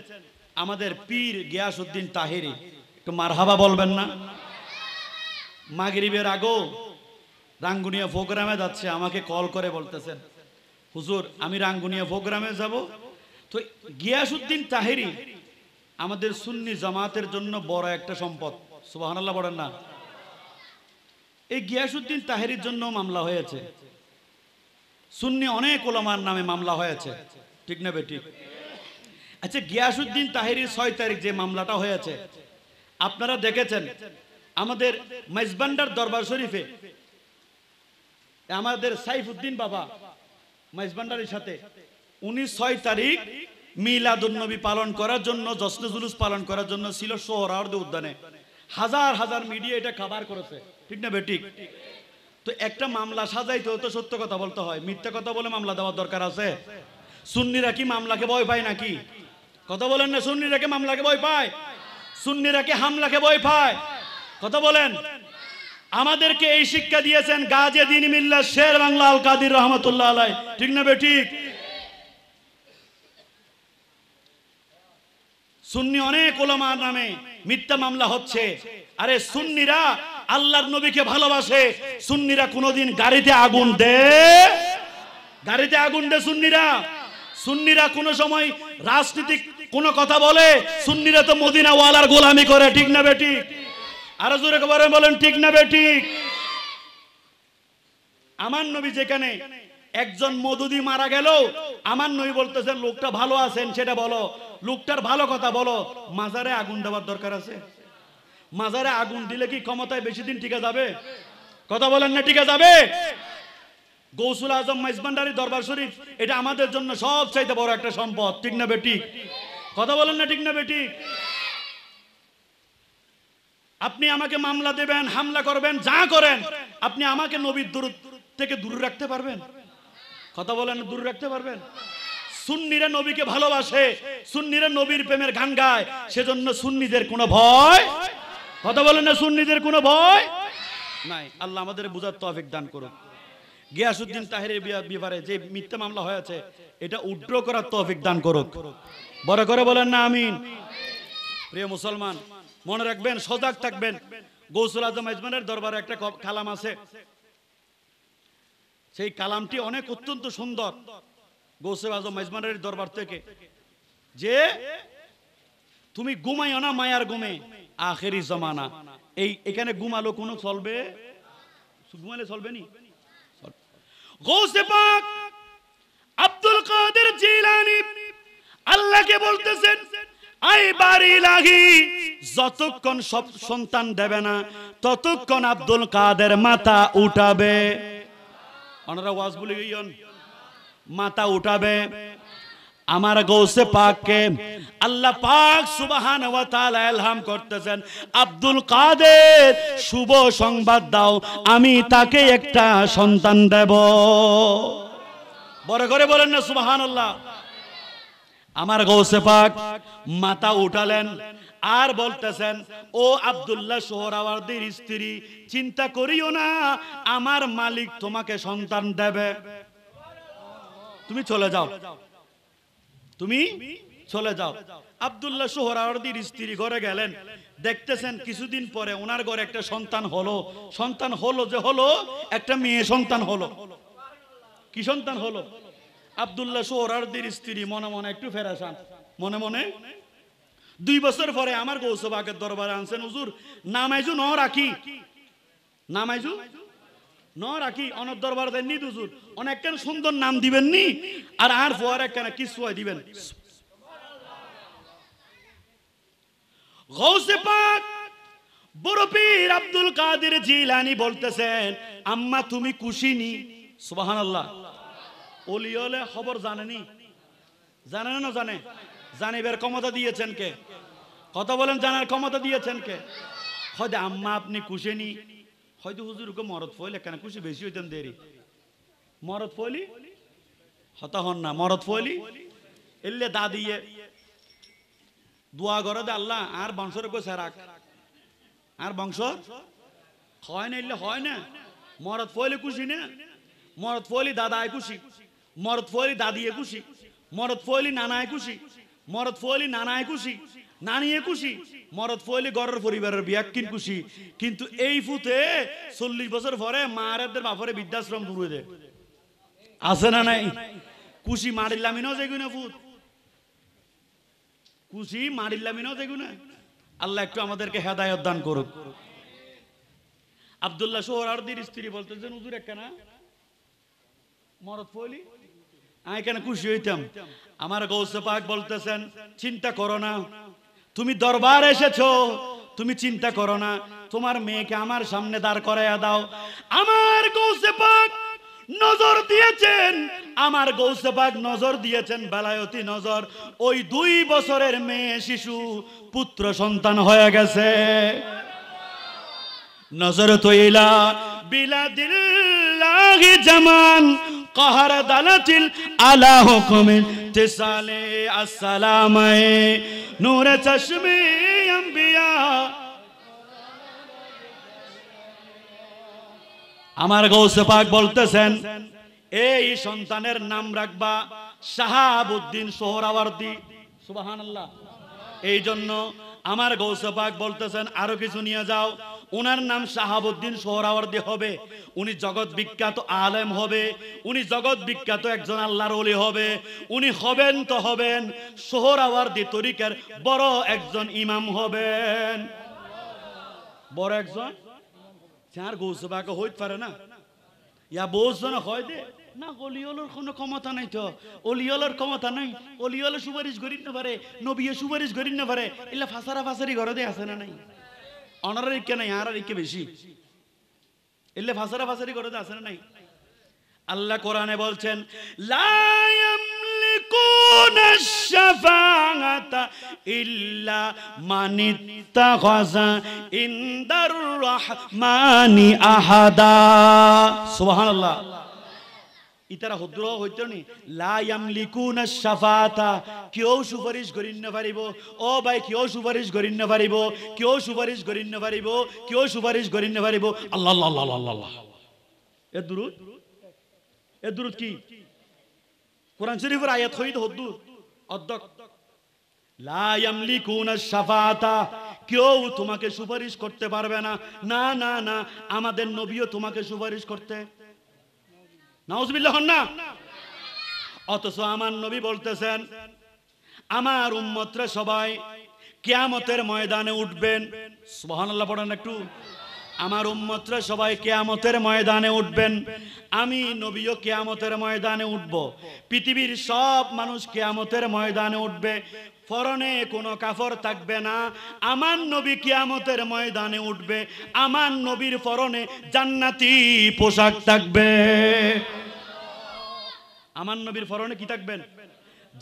আমাদের পীর গিয়াসউদ্দিন তাহেরি। একটু মারহাবা বলবেন না? মাগরিবের আগেও রাঙ্গুনিয়া প্রোগ্রামে যাচ্ছে, আমাকে কল করে বলতেছেন হুজুর আমি রাঙ্গুনিয়া প্রোগ্রামে যাব। তো গিয়াসউদ্দিন তাহেরি আমাদের সুন্নি জামাতের জন্য বড় একটা সম্পদ, সুবহানাল্লাহ বলেন না? এই গিয়াসউদ্দিন তাহেরির জন্য মামলা হয়েছে, সুন্নি অনেক ওলামার নামে মামলা হয়েছে, ঠিক না বেঠিক? আচ্ছা, গিয়াসউদ্দিন তাহেরির 6 তারিখ যে মামলাটা হয়েছে আপনারা দেখেছেন, আমাদের মাইজবান্ডার দরবার শরীফে আমাদের সাইফুদ্দিন বাবা মাইজবান্ডারের সাথে উনি 6 তারিখ মিলাদুন নবী পালন করার জন্য, জশ্নে জুলুস পালন করার জন্য ছিল সোহরাওয়ার্দী উদ্যানে। হাজার হাজার মিডিয়া এটা কভার করেছে, ঠিক না বেঠিক? তো একটা মামলা সাজাইতে হতো সত্য কথা বলতে হয়, মিথ্যা কথা বলে মামলা দেওয়ার দরকার আছে? সুন্নিরা কি মামলাকে ভয় পায় নাকি? কথা বলেন না, সুন্নিরা কি মামলাকে ভয় পায়? সুন্নিরা কি হামলাকে ভয় পায়? কথা বলেন। আমাদেরকে এই শিক্ষা দিয়েছেন গাজী দ্বীন মিল্লাত শের বাংলা আল কাদির রহমাতুল্লাহ আলাইহি, ঠিক না বেঠিক? সুন্নি অনেক ওলামার নামে মিথ্যা মামলা হচ্ছে। আরে সুন্নিরা আল্লাহর নবীকে ভালোবাসে, সুন্নিরা কোনোদিন গাড়িতে আগুন দেয়? গাড়িতে আগুন দেয় সুন্নিরা? সুন্নিরা কোনো সময় রাজনীতিক কোনো কথা বলে? সুন্নিরা তো মদিনা ওয়ালার গোলামি করে, ঠিক না বেঠিক? আরো জোরে করে বলেন ঠিক না বেঠিক? আমার নবী যেখানে একজন মওদুদি মারা গেল, আমার নবী বলতেছেন লোকটা ভালো আছেন সেটা বলো, লোকটার ভালো কথা বলো। মাজারে আগুন দেওয়ার দরকার আছে? মাজারে আগুন দিলে কি ক্ষমতায় বেশি দিন টিকে যাবে? কথা বলেন না, টিকে যাবে? গৌসুল আজম মাইজবান্ডারি দরবার শরীফ এটা আমাদের জন্য সবচাইতে বড় একটা সম্পদ, ঠিক না বেঠিক? কথা বলেন না, ঠিক না বেঠিক? আপনি আমাকে মামলা দেবেন, হামলা করবেন, যা করেন, আপনি আমাকে নবীর দূর থেকে দূরে রাখতে পারবেন? কথা বলেন, দূরে রাখতে পারবেন? সুন্নিরা নবীকে ভালোবাসে, সুন্নিরা নবীর প্রেমের গান গায়, সেজন্য সুন্নিদের কোনো ভয়, কথা বলেন না, সুন্নিদের কোনো ভয় নাই। আল্লাহ আমাদের বুঝার তৌফিক দান করুন। গিয়াসউদ্দিন তাহেরির ব্যাপারে যে মিথ্যা মামলা হয়েছে এটা উড্র করার তৌফিক দান করুক। বড় করে বলেন না আমিন। প্রিয় মুসলমান, মনে রাখবেন, সজাগ থাকবেন। গৌসুল আজম মাইজবান্ডারের দরবারে একটা কালাম আছে, সেই কালামটি অনেক অত্যন্ত সুন্দর। গৌসুল আজম মাইজবান্ডারের দরবার থেকে যে তুমি ঘুমাইও না মায়ার ঘুমে আখেরি জমানা, এই এখানে ঘুমালো কোনো চলবে? ঘুমালে চলবে নি? গৌসে পাক আব্দুল কাদের জিলানী আল্লাহকে বলতেছেন, আই বাড়ি লাগি যতক্ষণ সব সন্তান দেবে না ততক্ষণ আব্দুল কাদের মাথা উঠাবে। ওনারা ওয়াজ বলে গিয়েন মাথা উঠাবে। আমার গৌসে পাককে আল্লাহ পাক সুবহানাহু ওয়া তাআলা ইলহাম করতেছেন, আব্দুল কাদের শুভ সংবাদ দাও, আমি তাকে একটা সন্তান দেব। বড় করে বলেন না সুবহানাল্লাহ। আমার গৌসে পাক মাথা উঠালেন আর বলতেছেন, ও আব্দুল্লাহ সোহরাওয়ার্দীর স্ত্রী, চিন্তা করিও না, আমার মালিক তোমাকে সন্তান দেবে, তুমি চলে যাও, তুমি চলে যাও। আব্দুল্লাহ সোহরাওয়ার্দীর স্ত্রী ঘরে গেলেন, দেখতেছেন কিছুদিন পরে ওনার ঘরে একটা সন্তান হলো। সন্তান হলো যে হলো, একটা মেয়ে সন্তান হলো। কি সন্তান হলো? আব্দুল্লাহ সোহরাওয়ার্দীর স্ত্রী মনে মনে একটু ফেরাসান, মনে মনে 2 বছর পরে আমার গৌসে পাকের দরবারে আনছেন, হুজুর নামাইজু ন রাখি, নামাইজু ন রাখি অনর দরবার দেন নি দুজুর অনেক কেন সুন্দর নাম দিবেন নি আর পর কেন কিছু দিবেন গৌসে পাক বড় পীর আব্দুল কাদের জিলানী বলতেছেন আম্মা তুমি খুশি নি সুবহানাল্লাহ ওলি হলে খবর জানেনি জানে না জানে জানিবার ক্ষমতা দিয়েছেন কে কথা বলেন জানার ক্ষমতা দিয়েছেন কে হয়তো আম্মা আপনি খুশি নি হয়তো হুজুরকে মরদ ফইলে কেন খুশি বেশি হইতেন দেরি মরদ ফইলি হতা হন না মরদ ফইলি এলে দাদিয়ে দোয়া করে দে আল্লাহ আর বংশের কইছে রাখ আর বংশ হয় না এলে হয় না মরদ ফইলে খুশি না মরদ ফইলি দাদায় খুশি মরদ ফইলি দাদিয়ে খুশি মরদ ফইলি নানায় খুশি মরদ ফইলি নানায় খুশি নানিয়ে খুশি মরদ ফইলি ঘরের পরিবারের বিয়াক্কিন খুশি কিন্তু এই ফুতে 40 বছর পরে মারেদের বাপরে বৃদ্ধাশ্রম দূরে দে আছে না নাই খুশি মারিলামিনও যেগুনা ফুত খুশি মারিলামিনও যেগুনা আল্লাহ একটু আমাদেরকে হেদায়েত দান করুক আব্দুল্লাহ সোহরাওয়ার্দীর স্ত্রী বলতেছেন হুজুর একখানা মরদ ফইলি আমি কেন খুশি হইতাম আমার গৌসে পাক বলতেছেন চিন্তা করো না তুমি দরবার এসেছো তুমি চিন্তা করো না তোমার মেয়েকে আমার সামনে দাঁড় করাইয়া দাও আমার গৌসে পাক নজর দিয়েছেন আমার গৌসে পাক নজর দিয়েছেন বেলায়েতি নজর ওই 2 বছরের মেয়ে শিশু পুত্র সন্তান হয়ে গেছে নজর তো ইলা বিলাদিল্লাহি জামান قهر دلت على حكم اتصال السلام نور چشم انبیاء আমার গৌসে পাক বলতেছেন এই সন্তানের নাম রাখবা শাহাবুদ্দিন সোহরাওয়ার্দী সুবহানাল্লাহ এই জন্য আমার গৌসে পাক বলতেছেন আরো কিছু নিয়ে যাও উনার নাম শাহাবুদ্দিন সোহরাওয়ার্দী হবে উনি জগৎ বিখ্যাত আলেম হবে উনি জগৎ বিখ্যাত একজন আল্লাহর ওলি হবে উনি হবেন তো হবেন সোহরাওয়ার্দী তরিকার বড় একজন ইমাম হবেন বড় একজন চার গৌসে পাক হইতে পারে না ইয়া বহুজন হয় দে না অলিওলের কোনো ক্ষমতা নাই তো অলিওলের ক্ষমতা নাই অলিওলে সুপারিশ করিন না পারে নবীয়ে সুপারিশ করিন না পারে এলা ফাসারি ঘরে দে আছে না নাই অনারের ইকে নাই আর ইকে বেশি এলে ফাসারি ঘরে দে আছে না নাই আল্লাহ কোরআনে বলছেন লা ইয়ামলিকুনা শাফাআতা ইল্লা মান ইত্তাখাযা ইনদার রাহমানি আহাদা সুবহানাল্লাহ ইতারা হদ্র হইতো নি লা ইয়ামলিকুনা শাফাআতা কেউ সুপারিশ করিন না পারিব ও ভাই কেউ সুপারিশ করিন না পারিব কেউ সুপারিশ করিন না পারিব কেউ সুপারিশ করিন না পারিব আল্লাহ আল্লাহ আল্লাহ আল্লাহ এ দুরুদ কি কোরআন শরীফের আয়াত হইতো হদ্দুর অদ্দক লা ইয়ামলিকুনা শাফাআতা কেউ তোমাকে সুপারিশ করতে পারবে না না না না আমাদের নবীও তোমাকে সুপারিশ করতে নাউজুবিল্লাহ না অথচ আমার নবী বলতেছেন আমার উম্মতরা সবাই কিয়ামতের ময়দানে উঠবেন সুবহানাল্লাহ পড়েন একটু আমার উম্মতরা সবাই কিয়ামতের ময়দানে উঠবেন আমি নবীও কিয়ামতের ময়দানে উঠব পৃথিবীর সব মানুষ কিয়ামতের ময়দানে উঠবে পরনে কোনো কাফড় থাকবে না আমার নবী কিয়ামতের ময়দানে উঠবে আমার নবীর পরনে জান্নাতি পোশাক থাকবে আমার নবীর পরনে কি থাকবেন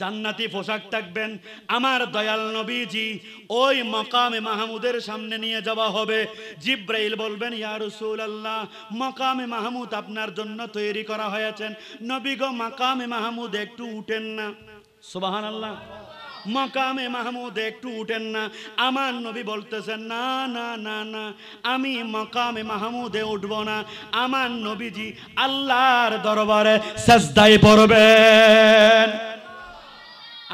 জান্নাতি পোশাক থাকবেন আমার দয়াল নবীজি ওই মাকামে মাহমুদের সামনে নিয়ে যাওয়া হবে জিব্রাইল বলবেন ইয়া রাসূলুল্লাহ মাকামে মাহমুদ আপনার জন্য তৈরি করা হয়েছে নবী গো মাকামে মাহমুদ একটু উঠেন না সুবহানাল্লাহ মাকামে মাহমুদ একটু উঠেন না আমার নবী বলতেছেন না না না না আমি মাকামে মাহমুদে উঠব না আমার নবীজি আল্লাহর দরবারে সাজদায় পড়বেন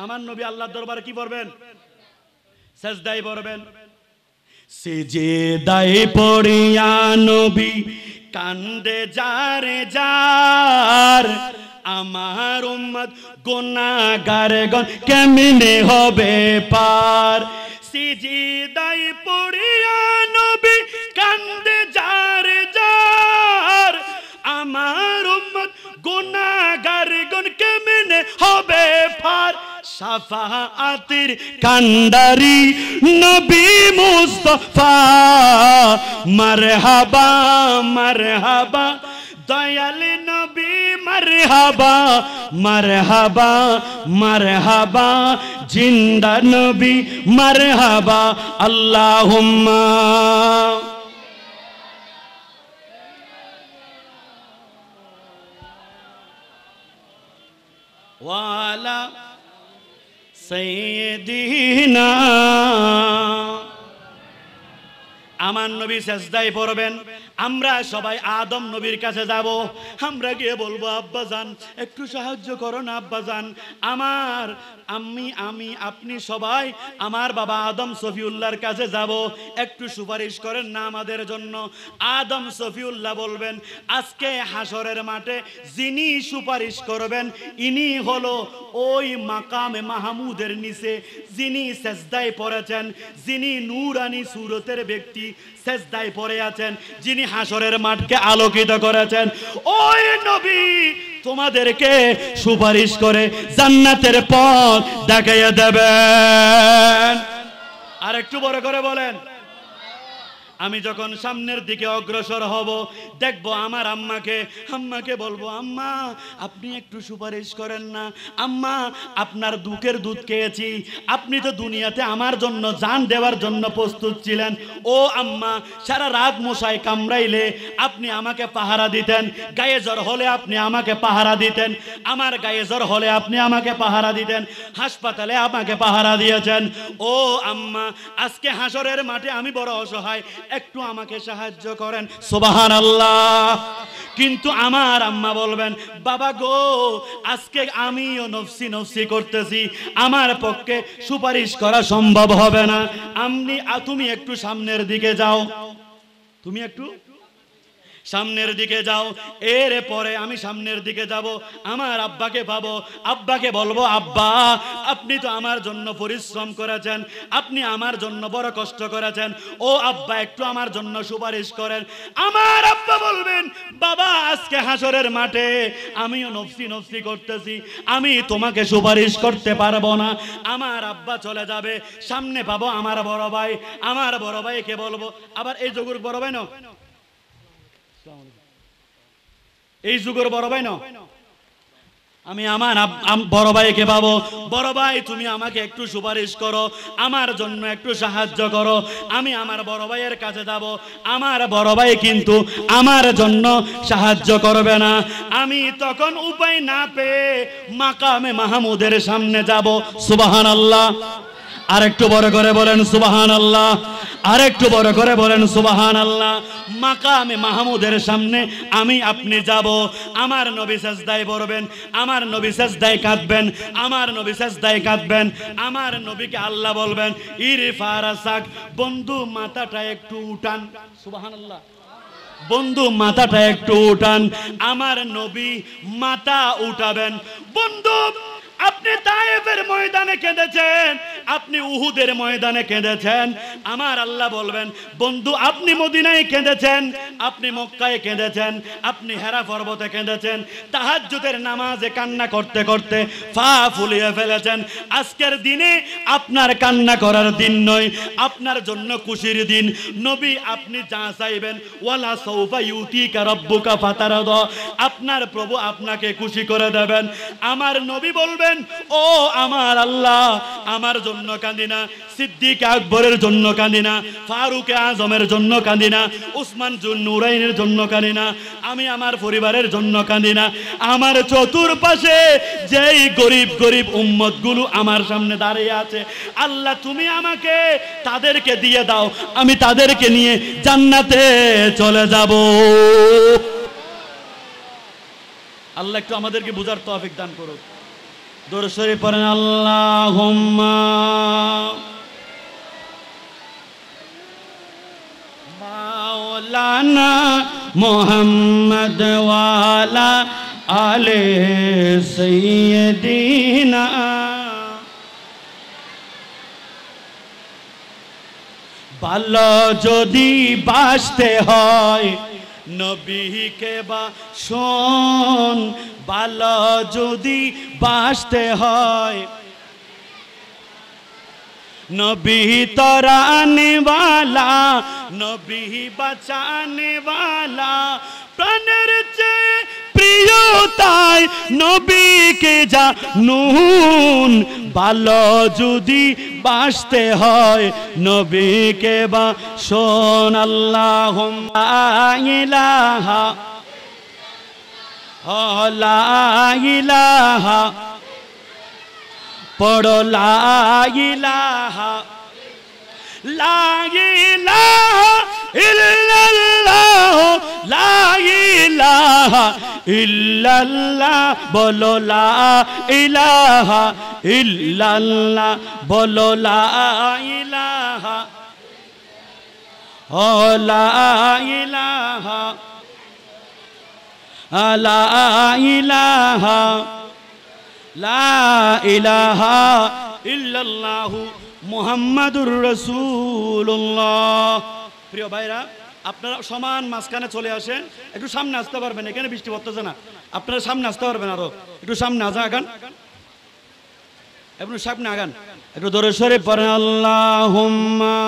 আমার নবী আল্লাহর দরবারে কি পড়বেন সাজদায় পড়বেন সিজদায় পড়িয়া নবী কান্দে যারে যার আমার উম্মত গুনাহগার গণ কেমনে হবে পার সিজদায় পড়িয়া নবী কান্দে যারে যার হবে পার শাফাআতের কান্ডারি নবী মুস্তাফা মারহাবা মারহাবা দয়াল নবী মারহাবা মারহাবা মারহাবা জিন্দা নবী মারহাবা আল্লাহুম্মা ওয়ালা সাইয়্যিদিনা আমার নবী সেজদায় পড়বেন আমরা সবাই আদম নবীর কাছে যাব আমরা গিয়ে বলবো আব্বা জান একটু সাহায্য করো না আব্বা জান আমার আমি আপনি সবাই আমার বাবা আদম সফিউল্লাহর কাছে যাব একটু সুপারিশ করেন না আমাদের জন্য আদম সফিউল্লাহ বলবেন আজকে হাসরের মাঠে যিনি সুপারিশ করবেন ইনি হলো ওই মাকামে মাহমুদের নিচে যিনি সেজদায় পড়েছেন যিনি নূরানি সুরতের ব্যক্তি সেজদায় পড়ে আছেন যিনি হাসরের মাঠকে আলোকিত করেছেন ওই নবী তোমাদেরকে সুপারিশ করে জান্নাতের পথ দেখাইয়া দেবেন আর একটু বড় করে বলেন আমি যখন সামনের দিকে অগ্রসর হব দেখব আমার আম্মাকে বলবো আম্মা আপনি একটু সুপারিশ করেন না আম্মা আপনার দুঃখের দুধ খেয়েছি আপনি তো দুনিয়াতে আমার জন্য জান দেওয়ার জন্য প্রস্তুত ছিলেন ও আম্মা সারা রাত মশায় কামড়াইলে আপনি আমাকে পাহারা দিতেন গায়ে জ্বর হলে আপনি আমাকে পাহারা দিতেন আমার গায়ে জ্বর হলে আপনি আমাকে পাহারা দিতেন হাসপাতালে আমাকে পাহারা দিয়েছেন ও আম্মা আজকে হাসরের মাঠে আমি বড় অসহায় একটু আমাকে সাহায্য করেন সুবহানাল্লাহ কিন্তু আমার আম্মা বলবেন বাবা গো আজকে আমিও নফসি নফসি করতেছি আমার পক্ষে সুপারিশ করা সম্ভব হবে না তুমি একটু সামনের দিকে যাও তুমি একটু সামনের দিকে যাও এরপরে আমি সামনের দিকে যাব আমার আব্বাকে পাবো আব্বাকে বলবো আব্বা আপনি তো আমার জন্য পরিশ্রম করেছেন আপনি আমার জন্য বড় কষ্ট করেছেন ও আব্বা একটু আমার জন্য সুপারিশ করেন আমার আব্বা বলবেন বাবা আজকে হাসরের মাঠে আমিও নফসি নফসি করতেছি আমি তোমাকে সুপারিশ করতে পারবো না আমার আব্বা চলে যাবে সামনে পাবো আমার বড় ভাইকে বলবো আবার এই যুগের বড় ভাই না এই যুগের বড় ভাই না আমি আমার বড় ভাইকে পাবো বড় ভাই তুমি আমাকে একটু সুপারিশ করো আমার জন্য একটু সাহায্য করো আমি আমার বড় ভাইয়ের কাছে যাব আমার বড় ভাই কিন্তু আমার জন্য সাহায্য করবে না আমি তখন উপায় না পেয়ে মাকামে মাহমুদের সামনে যাব সুবহানাল্লাহ আরেকটু বড় করে বলেন সুবহানাল্লাহ আরেকটু বড় করে বলেন সুবহানাল্লাহ মাকামে মাহমুদের সামনে আমি আপনি যাব আমার নবী সাজদায় পড়বেন আমার নবী সাজদায় কাঁদবেন আমার নবী সাজদায় কাঁদবেন আমার নবীকে আল্লাহ বলবেন ইরফা রাসাক বন্ধু মাথাটা একটু উঠান সুবহানাল্লাহ বন্ধু মাথাটা একটু উঠান আমার নবী মাথা উঠাবেন বন্ধু আপনি তায়েফের ময়দানে কেঁদেছেন আপনি উহুদের ময়দানে কেঁদেছেন আমার আল্লাহ বলবেন বন্ধু আপনি মদিনায় কেঁদেছেন আপনি মক্কায় কেঁদেছেন আপনি হেরা পর্বতে কেঁদেছেন তাহাজ্জুদের নামাজে কান্না করতে করতে পা ফুলিয়ে ফেলেছেন আজকের দিনে আপনার কান্না করার দিন নয় আপনার জন্য খুশির দিন নবী আপনি যা চাইবেন ওয়ালা সাউফা ইউতিকা রাব্বুকা ফাতারদা আপনার প্রভু আপনাকে খুশি করে দেবেন আমার নবী বলবেন ও আমার আল্লাহ আমার জন্য কাঁদিনা সিদ্দিক আকবরের জন্য কাঁদিনা ফারুক আজমের জন্য কাঁদিনা উসমান জুন নুরাইনের জন্য কাঁদিনা আমি আমার পরিবারের জন্য কাঁদিনা আমার চতুর্পাশে যেই গরিব উম্মতগুলো আমার সামনে দাঁড়িয়ে আছে আল্লাহ তুমি আমাকে তাদেরকে দিয়ে দাও আমি তাদেরকে নিয়ে জান্নাতে চলে যাব আল্লাহ একটু আমাদেরকে বুঝার তৌফিক দান করুন দরুদ শরীফ পড়েন আল্লাহুম্মা মাওলানা মুহাম্মদ ওয়ালা আলে সাইয়্যিদিনা ভালো যদি বাঁচতে হয় নবীকে বাসন ভালো যদি বাসতে হয়, নবী তরানে वाला নবী বাঁচানে वाला, প্রাণের চেয়ে প্রিয় তাই নবীকে জানুন, ভালো যদি বাসতে হয় নবীকে বাসন। আল্লাহুম্মা ইলাহা লা ইলাহা, পড়ো লা ইলাহা, লা ইলাহা ইল্লাল্লাহ, লা ইলাহা ইল্লাল্লাহ, বলো লা ইলাহা ইল্লাল্লাহ, বলো লা ইলাহা, ও লা ইলাহা, লা ইলাহা, লা ইলাহা ইল্লাল্লাহু মুহাম্মাদুর রাসূলুল্লাহ। প্রিয় ভাইরা, আপনারা সমান মাঝখানে চলে আসেন, একটু সামনে আসতে পারবেন, এখানে বৃষ্টি পড়তেছে না, আপনারা সামনে আসতে পারবেন, আরো একটু সামনে আগান, একটু সামনে আগান, একটু দরুদ শরীফ পড়েন। আল্লাহুম্মা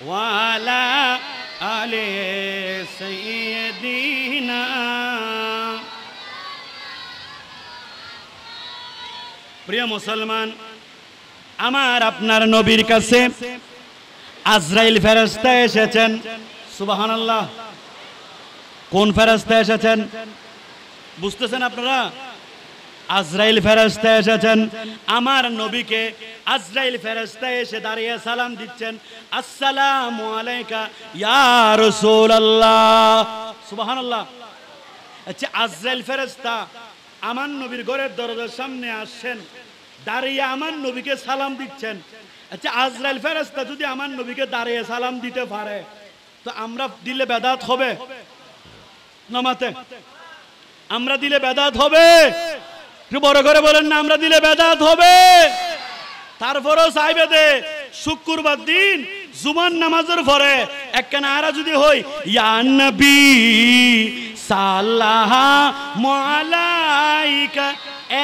ওয়ালা আলে সাইয়্যিদিনা। প্রিয় মুসলমান, আমার আপনার নবীর কাছে আজরাইল ফেরেশতা এসেছেন। সুবহানাল্লাহ। কোন ফেরেশতা এসেছেন বুঝতেছেন আপনারা? আজরাইল ফেরেশতা এসেছেন আমার নবীকে। আজরাইল ফেরেশতা এসে দাঁড়িয়ে সালাম দিচ্ছেন, আসসালামু আলাইকা ইয়া রাসূলুল্লাহ। সুবহানাল্লাহ। আচ্ছা, আজরাইল ফেরেশতা আমার নবীর ঘরের দরজার সামনে আসছেন, দাঁড়িয়ে আমার নবীকে সালাম দিচ্ছেন। আচ্ছা, আজরাইল ফেরেশতা যদি আমার নবীকে দাঁড়িয়ে সালাম দিতে পারে তো আমরা দিলে বেদাত হবে না? মাতে আমরা দিলে বেদাত হবে? একটু বড় করে বলেন না, আমরা দিলে বেদাত হবে। তারপরেও চাইবে দে শুক্রবার দিন জুমার নামাজের পরে একখানা আরা যদি হই, ইয়া নবী সাল্লাল্লাহু আলাইকা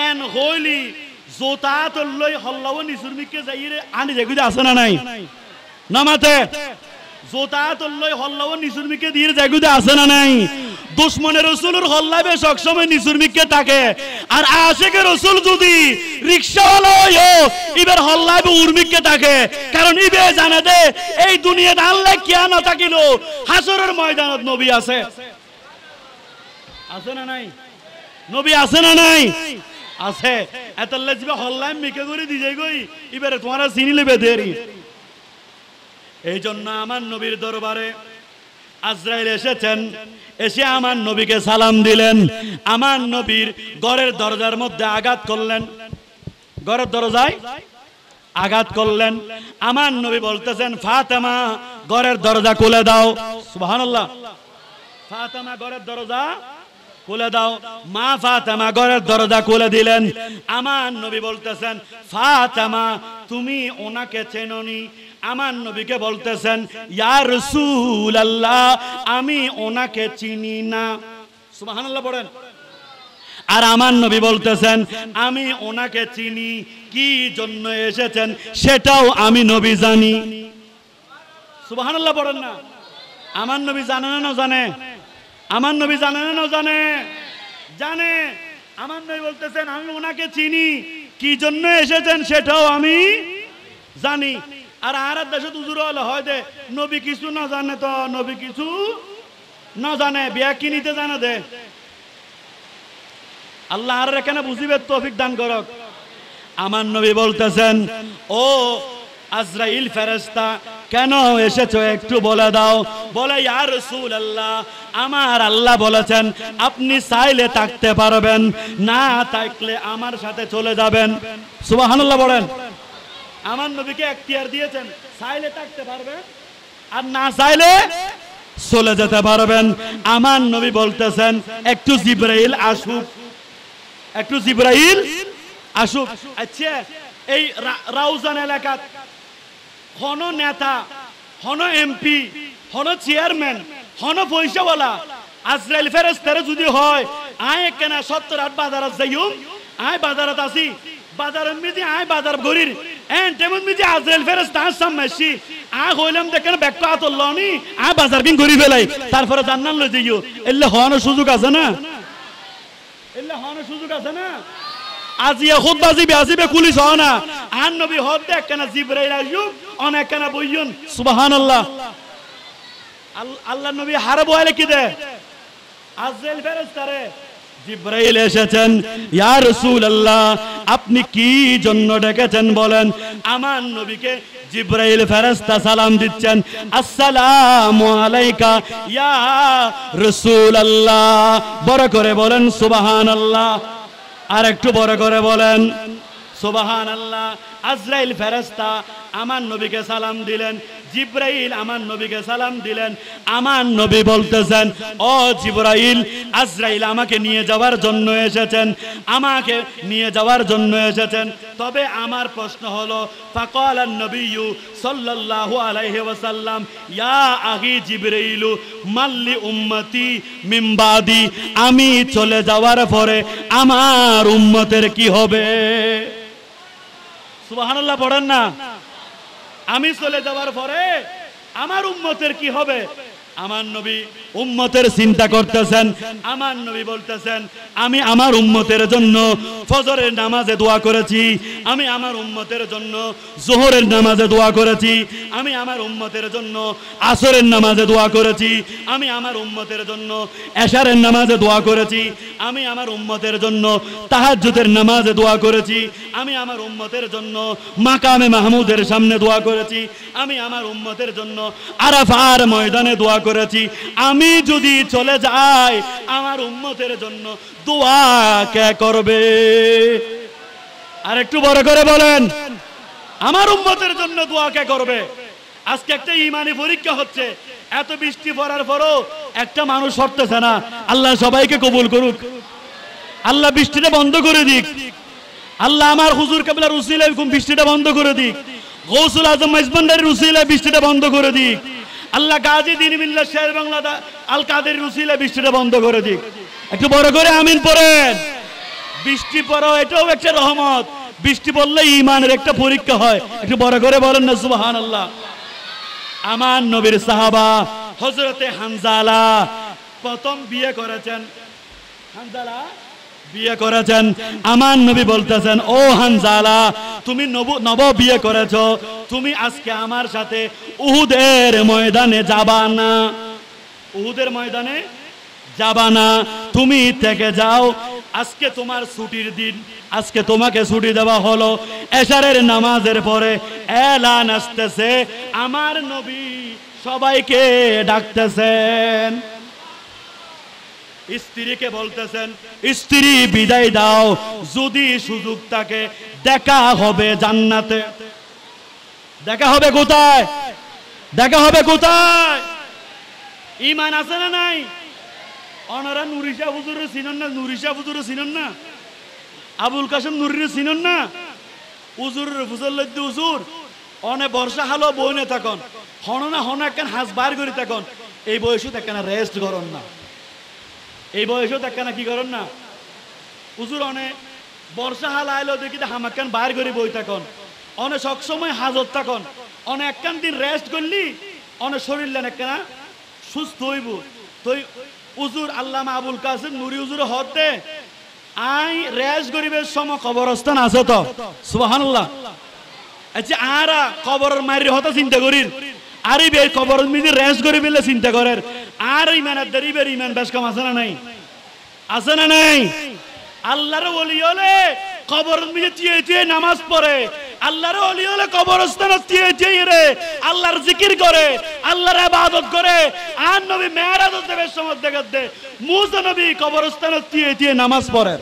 এন হইলি জোতা তল্লই হল্লাও নিসুরমিকে যাইরে আনি দেখুই আছে না নাই? নামাতে জোতা তল্লই হল্লাও নিসুরমিকে দিয়ে দেখুই আছে না নাই? দুশ্মনের রসুলের হল্লাবে সবসময় নিসুরমিকে থাকে, আর আশেকে রসুল যদি রিক্সাওয়ালা হইও ইবের হল্লাবে উর্মিকে থাকে। কারণ ইবে জানে দে এই দুনিয়াতে আল্লাহ কিয়া না থাকিল হাসরের ময়দানত নবী আছে। আছে না নাই? নবী আছে না নাই? আছে। এতলে জিবা হল্লাই মিকে করে দি যাই গই ইবারে তোমারা চিনি লেবে দেরি। এই জন্য আমার নবীর দরবারে আজরাইল এসেছেন, এসে আমার নবীকে সালাম দিলেন। আমার নবীর ঘরের দরজার মধ্যে আঘাত করলেন, ঘরের দরজায় আঘাত করলেন। আমার নবী বলতেছেন, ফাতেমা ঘরের দরজা খুলে দাও। সুবহানাল্লাহ। ফাতেমা ঘরের দরজা খুলে দাও। মা ফাতেমা ঘরের দরজা খুলে দিলেন। আমার নবী বলতেছেন, ফাতেমা তুমি ওনাকে চেননি? আমার নবীকে বলতেছেন, ইয়া রাসূলুল্লাহ আমি ওনাকে চিনি না। সুবহানাল্লাহ পড়েন। আর আমার নবী বলতেছেন, আমি ওনাকে চিনি, কি জন্য এসেছেন সেটাও আমি নবী জানি। সুবহানাল্লাহ পড়েন না। আমার নবী জানে না জানে? আমার নবী জানে না জানে? জানে। আমার নবী বলতেছেন, আমি ওনাকে চিনি, কি জন্য এসেছেন সেটাও আমি জানি। আর আর দেশে হুজুর হলে হয় দে নবী কিছু না জানে তো নবী কিছু না জানে, বিয়া কি নিতে জানে দে। আল্লাহ আর এখানে বুঝিবে তৌফিক দান করক। আমার নবী বলতেছেন, ও আজরাইল ফেরেশতা কেন এসেছো একটু বলে দাও। বলে, ইয়া রাসূলুল্লাহ আমার আল্লাহ বলেছেন আপনি চাইলে থাকতে পারবেন, না থাকলে আমার সাথে চলে যাবেন। সুবহানাল্লাহ বলেন। আমার নবীকে এখতিয়ার দিয়েছেন, চাইলে থাকতে পারবেন আর না চাইলে চলে যেতে পারবেন। আমার নবী বলতেছেন, একটু জিবরাইল আসুক, একটু জিবরাইল আসুক। আচ্ছা এই রাউজান এলাকা হন নেতা, হন এমপি, হন চেয়ারম্যান, হন পয়সাওয়ালা আজরাইল ফেরেশতারে যদি হয় আয় কেনা 70-8 বাজারত যাইও, আয় বাজারত আসি, বাজারের মিজি আয় বাজার গরির এন তেমন মিজি আজরাইল ফেরেশতা সামমাসি আয় হইলাম দেখেন ব্যাখ্যা আতল্লানি আয় বাজার বিন গরি ফেলাই তারপরে জান্নাত লই যাইও। এলে হওয়ানোর সুযোগ আছে না? এলে হওয়ানোর সুযোগ আছে না? আজিয়া খুতবা জিবে আসিবে পুলিশ হয় না, আর নবী হদ দেখ কেন জিবরাইল আসুক অনেক কেন বইয়ুন সুবহানাল্লাহ। আল্লাহ নবী হারে বলে কি দে আজরাইল ফেরেশতারে জিবরাইল এসেছেন, ইয়া রাসূলুল্লাহ আপনি কি জন্য ডেকেছেন বলেন। আমার নবীকে জিবরাইল ফেরেশতা সালাম দিচ্ছেন, আসসালামু আলাইকা ইয়া রাসূলুল্লাহ। বড় করে বলেন সুবহানাল্লাহ, আর একটু বড় করে বলেন সুবহানাল্লাহ। আজরাইল ফেরেশতা আমার নবীকে সালাম দিলেন, জিবরাইল আমার নবীকে সালাম দিলেন। আমার নবী বলতেছেন, ও জিবরাইল আজরাইল আমাকে নিয়ে যাওয়ার জন্য এসেছেন, আমাকে নিয়ে যাওয়ার জন্য এসেছেন। তবে আমার প্রশ্ন হলো, ফাকালান নবিয়্যু সাল্লাল্লাহু আলাইহি ওয়াসাল্লাম ইয়া আহি জিবরাইল মাল্লি উম্মতি মিন বাদি, আমি চলে যাওয়ার পরে আমার উম্মতের কি হবে? সুবহানাল্লাহ পড়েন না। আমি চলে যাওয়ার পরে আমার উম্মতের কি হবে? আমার নবী উম্মতের চিন্তা করতেছেন। আমার নবী বলতেছেন, আমি আমার উম্মতের জন্য ফজরের নামাজে দোয়া করেছি, আমি আমার উম্মতের জন্য যোহরের নামাজে দোয়া করেছি, আমি আমার উম্মতের জন্য আসরের নামাজে দোয়া করেছি, আমি আমার উম্মতের জন্য এশারের নামাজে দোয়া করেছি, আমি আমার উম্মতের জন্য তাহাজ্জুদের নামাজে দোয়া করেছি, আমি আমার উম্মতের জন্য মাকামে মাহমুদের সামনে দোয়া করেছি, আমি আমার উম্মতের জন্য আরাফার ময়দানে দোয়া করেছি। আমি যদি চলে যাই আমার উম্মতের জন্য দোয়া কে করবে? আর একটু বড় করে বলেন, আমার উম্মতের জন্য দোয়া কে করবে? আজকে একটা ঈমানি পরীক্ষা হচ্ছে, এত বৃষ্টি পড়ার পরও একটা মানুষ সরতেছে না। আল্লাহ সবাইকে কবুল করুক, আল্লাহ বৃষ্টিটা বন্ধ করে দিক, আল্লাহ আমার হুজুর কেবলার উসিলায় বৃষ্টিটা বন্ধ করে দিক, গৌসুল আজম মেজবান্ডারির উসিলায় বৃষ্টিটা বন্ধ করে দিক, আল্লাহ গাজী দ্বীন মিল্লাত শের বাংলা আল কাদের উসিলায় বৃষ্টিটা বন্ধ করে দিক। একটু বড় করে আমিন পড়েন। বৃষ্টি পড়ো এটাও একটা রহমত, বৃষ্টি পড়লে ঈমানের একটা পরীক্ষা হয়। একটু বড় করে বলেন না সুবহানাল্লাহ। আমার নবীর সাহাবা হযরতে হানজালা প্রথম বিয়ে করেছেন, হানজালা বিয়ে করেছেন। আমার নবী বলতেছেন, ও হানজালা তুমি নব বিয়ে করেছো, তুমি আজকে আমার সাথে উহুদের ময়দানে যাবা না, উহুদের ময়দানে যাবা না, তুমি থেকে যাও, আজকে তোমার ছুটির দিন, আজকে তোমাকে ছুটি দেওয়া হলো। এশারের নামাজের পরে এলান আসতেছে, আমার নবী সবাইকে ডাকতেছেন, স্ত্রীকে বলতেছেন, স্ত্রী বিদায় দাও, যদি সুযোগ থাকে দেখা হবে জান্নাতে। দেখা হবে কোথায়? দেখা হবে কোথায়? ঈমান আছে না নাই? ওনারা নুরিশা হুজুরের চিনেন না? নুরিশা হুজুরের চিনেন না? আবুল কাসেম নুরির চিনেন না? হুজুরের ফুজল্লদ্দি হুজুর অনে বর্ষা হালো বইনে থাকুন, হন না হন একখান হাঁস বার করে থাকুন, এই বয়সে একখানা রেস্ট করেন না, এই বয়সেও একখানা কি করেন না। হুজুর অনে বর্ষা হাল আইলো দেখি হামাক্কান বার করে বই থাকুন, অনে সবসময় হাজত থাকুন, অনে একখান দিন রেস্ট করলি অনে শরীর লেন একখানা সুস্থ হইব। তো হুজুর আল্লামা আবুল কাসেম নুরি হুজুর হতে আই রেস্ট গরিবের সময় কবরস্থান আছে তো সুবহানাল্লাহ। আচ্ছা আরা কবরের মারি হতা চিন্তা করির, আরে বে কবরের মিদি রেস্ট গরিবেলে চিন্তা করের, আর ইমানের দরিবের ইমান বেশ কম আছে না নাই? আছে না নাই? আল্লাহর ওলি হলে কবরের মিদি চিয়ে চিয়ে নামাজ পড়ে, আল্লাহর ওলি হলে কবরস্থানে চিয়ে চিয়ে রে আল্লাহর জিকির করে, আল্লাহর ইবাদত করে। আর নবী মেরাজ দেবের সময় দেখাতে মুসা নবী কবরস্থানে চিয়ে চিয়ে নামাজ পড়ে।